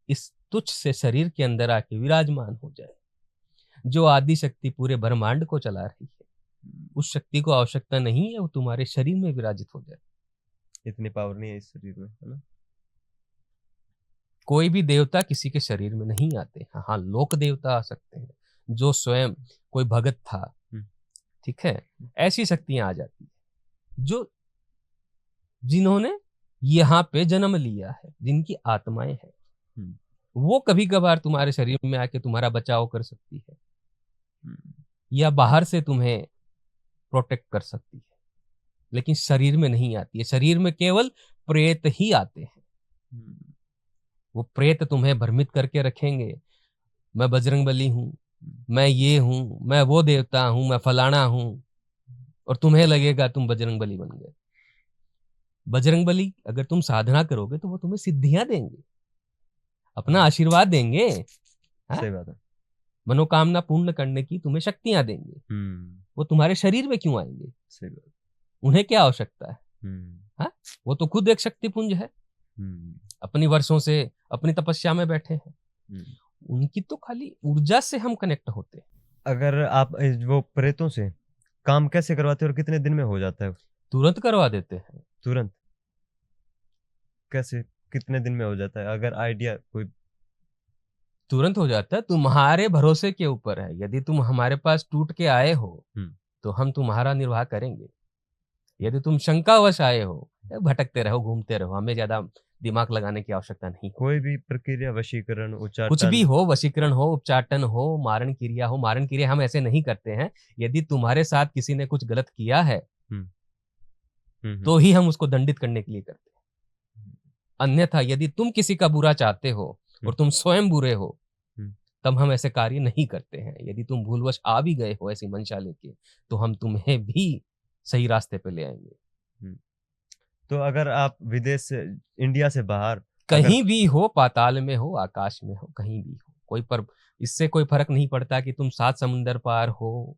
[SPEAKER 1] इस तुच्छ से शरीर के अंदर आके विराजमान हो जाए। जो आदि शक्ति पूरे ब्रह्मांड को चला रही है, उस शक्ति को आवश्यकता नहीं है वो तुम्हारे शरीर में विराजित हो जाए।
[SPEAKER 2] इतनी पावर नहीं है इस शरीर में, है ना।
[SPEAKER 1] कोई भी देवता किसी के शरीर में नहीं आते। हाँ, लोक देवता आ सकते हैं, जो स्वयं कोई भगत था, ठीक है, ऐसी शक्तियां आ जाती है जो जिन्होंने यहाँ पे जन्म लिया है, जिनकी आत्माएं हैं, वो कभी कभार तुम्हारे शरीर में आके तुम्हारा बचाव कर सकती है या बाहर से तुम्हें प्रोटेक्ट कर सकती है, लेकिन शरीर में नहीं आती है। शरीर में केवल प्रेत ही आते हैं। वो प्रेत तुम्हें भ्रमित करके रखेंगे, मैं बजरंगबली हूं, मैं ये हूं, मैं वो देवता हूं, मैं फलाना हूं, और तुम्हें लगेगा तुम बजरंगबली बन गए। बजरंगबली अगर तुम साधना करोगे तो वो तुम्हें सिद्धियां देंगे, अपना आशीर्वाद देंगे,
[SPEAKER 2] सही बात है।
[SPEAKER 1] मनोकामना पूर्ण करने की तुम्हें शक्तियां देंगे। वो तुम्हारे शरीर में क्यों आएंगे?
[SPEAKER 2] सही बात।
[SPEAKER 1] उन्हें क्या आवश्यकता है? हाँ, वो तो खुद एक शक्ति पुंज है, अपनी वर्षों से अपनी तपस्या में बैठे हैं। उनकी तो खाली ऊर्जा से हम कनेक्ट होते हैं।
[SPEAKER 2] अगर आप वो प्रेतों से काम कैसे करवाते हो और कितने दिन में हो जाता है?
[SPEAKER 1] तुरंत करवा देते हैं।
[SPEAKER 2] तुरंत? कैसे, कितने दिन में हो जाता है? अगर आइडिया कोई।
[SPEAKER 1] तुरंत हो जाता है, तुम्हारे भरोसे के ऊपर है। यदि तुम हमारे पास टूट के आए हो तो हम तुम्हारा निर्वाह करेंगे। यदि तुम शंकावश आए हो, भटकते रहो, घूमते रहो, हमें ज्यादा दिमाग लगाने की आवश्यकता नहीं।
[SPEAKER 2] कोई भी प्रक्रिया, वशीकरण, उच्चाटन,
[SPEAKER 1] कुछ भी हो, वशीकरण हो, उच्चाटन हो, मारण क्रिया हो, मारण क्रिया हम ऐसे नहीं करते हैं। यदि तुम्हारे साथ किसी ने कुछ गलत किया है तो ही हम उसको दंडित करने के लिए करते हैं। अन्यथा यदि तुम किसी का बुरा चाहते हो और तुम स्वयं बुरे हो तब हम ऐसे कार्य नहीं करते हैं। यदि तुम भूलवश आ भी गए हो ऐसी मंशा लेके तो हम तुम्हें भी सही रास्ते पे ले आएंगे।
[SPEAKER 2] तो अगर आप विदेश से, इंडिया से बाहर
[SPEAKER 1] कहीं भी हो, पाताल में हो, आकाश में हो, कहीं भी हो, इससे कोई फर्क नहीं पड़ता कि तुम 7 समुंदर पार हो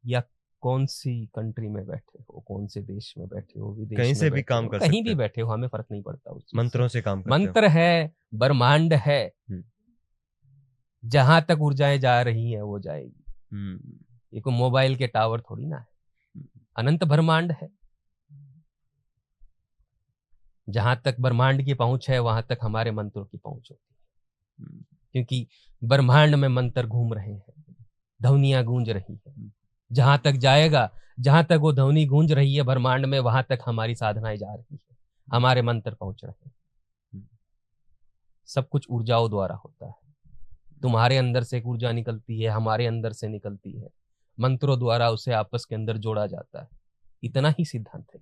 [SPEAKER 1] या कौन सी कंट्री में बैठे हो, कौन से देश में बैठे हो, विदेश
[SPEAKER 2] कहीं
[SPEAKER 1] में
[SPEAKER 2] से भी
[SPEAKER 1] बैठे
[SPEAKER 2] काम
[SPEAKER 1] हो,
[SPEAKER 2] कर
[SPEAKER 1] कहीं
[SPEAKER 2] सकते
[SPEAKER 1] भी
[SPEAKER 2] हो।
[SPEAKER 1] बैठे हो, हमें फर्क नहीं पड़ता उस चीज
[SPEAKER 2] मंत्रों
[SPEAKER 1] से।
[SPEAKER 2] से काम करते हो।
[SPEAKER 1] मंत्र है, ब्रह्मांड है, जहां तक ऊर्जाएं जा रही हैं वो जाएगी। ये कोई मोबाइल के टावर थोड़ी ना है, अनंत ब्रह्मांड है। जहां तक ब्रह्मांड की पहुंच है वहां तक हमारे मंत्रों की पहुंच होती है, क्योंकि ब्रह्मांड में मंत्र घूम रहे हैं, ध्वनियां गूंज रही है। जहां तक जाएगा, जहां तक वो ध्वनि गूंज रही है ब्रह्मांड में, वहां तक हमारी साधनाएं जा रही है, हमारे मंत्र पहुंच रहे हैं। सब कुछ ऊर्जाओं द्वारा होता है। तुम्हारे अंदर से एक ऊर्जा निकलती है, हमारे अंदर से निकलती है, मंत्रों द्वारा उसे आपस के अंदर जोड़ा जाता है। इतना ही सिद्धांत है।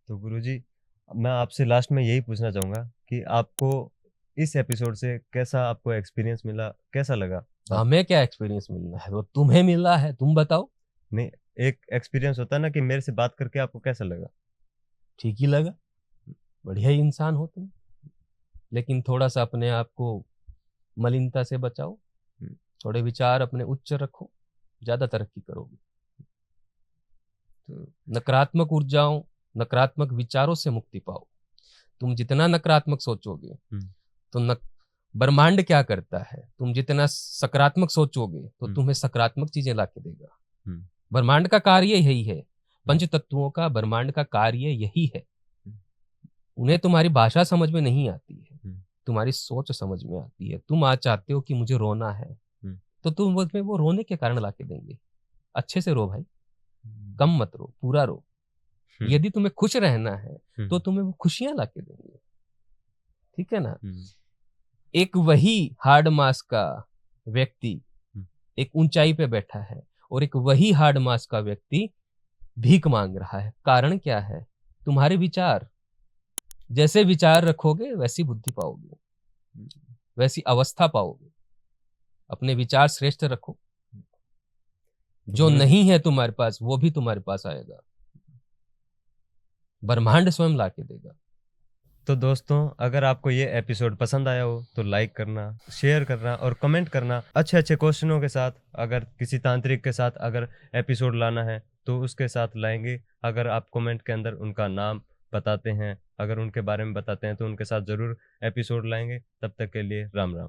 [SPEAKER 2] तो गुरुजी, मैं आपसे लास्ट में यही पूछना चाहूंगा कि आपको इस एपिसोड से कैसा आपको एक्सपीरियंस मिला, कैसा लगा?
[SPEAKER 1] हमें क्या एक्सपीरियंस मिलना है, वो तुम्हें मिला है, तुम बताओ।
[SPEAKER 2] नहीं, एक एक्सपीरियंस होता है ना कि मेरे से बात करके आपको कैसा लगा?
[SPEAKER 1] ठीक ही लगा, बढ़िया ही इंसान हो तुम, लेकिन थोड़ा सा अपने आप को मलिनता से बचाओ, थोड़े विचार अपने उच्च रखो, ज्यादा तरक्की करोगे। नकारात्मक ऊर्जाओं, नकारात्मक विचारों से मुक्ति पाओ। तुम जितना नकारात्मक सोचोगे तो ब्रह्मांड क्या करता है, तुम जितना सकारात्मक सोचोगे तो तुम्हें सकारात्मक चीजें ला के देगा। ब्रह्मांड का कार्य यही है, पंच तत्वों का ब्रह्मांड का कार्य यही है। उन्हें तुम्हारी भाषा समझ में नहीं आती है, तुम्हारी सोच समझ में आती है। तुम आज चाहते हो कि मुझे रोना है, तो तुम वो रोने के कारण ला के देंगे। अच्छे से रो भाई, कम मत रो, पूरा रो। यदि तुम्हें खुश रहना है तो तुम्हें वो खुशियां ला के देंगे। ठीक है ना। एक वही हार्ड मास का व्यक्ति एक ऊंचाई पे बैठा है और एक वही हार्ड मास का व्यक्ति भीख मांग रहा है। कारण क्या है? तुम्हारे विचार। जैसे विचार रखोगे वैसी बुद्धि पाओगे, वैसी अवस्था पाओगे। अपने विचार श्रेष्ठ रखो, जो नहीं है तुम्हारे पास वो भी तुम्हारे पास आएगा। ब्रह्मांड स्वयं ला के देगा।
[SPEAKER 2] तो दोस्तों, अगर आपको ये एपिसोड पसंद आया हो तो लाइक करना, शेयर करना और कमेंट करना। अच्छे अच्छे क्वेश्चनों के साथ, अगर किसी तांत्रिक के साथ अगर एपिसोड लाना है तो उसके साथ लाएंगे। अगर आप कमेंट के अंदर उनका नाम बताते हैं, अगर उनके बारे में बताते हैं तो उनके साथ ज़रूर एपिसोड लाएंगे। तब तक के लिए राम राम।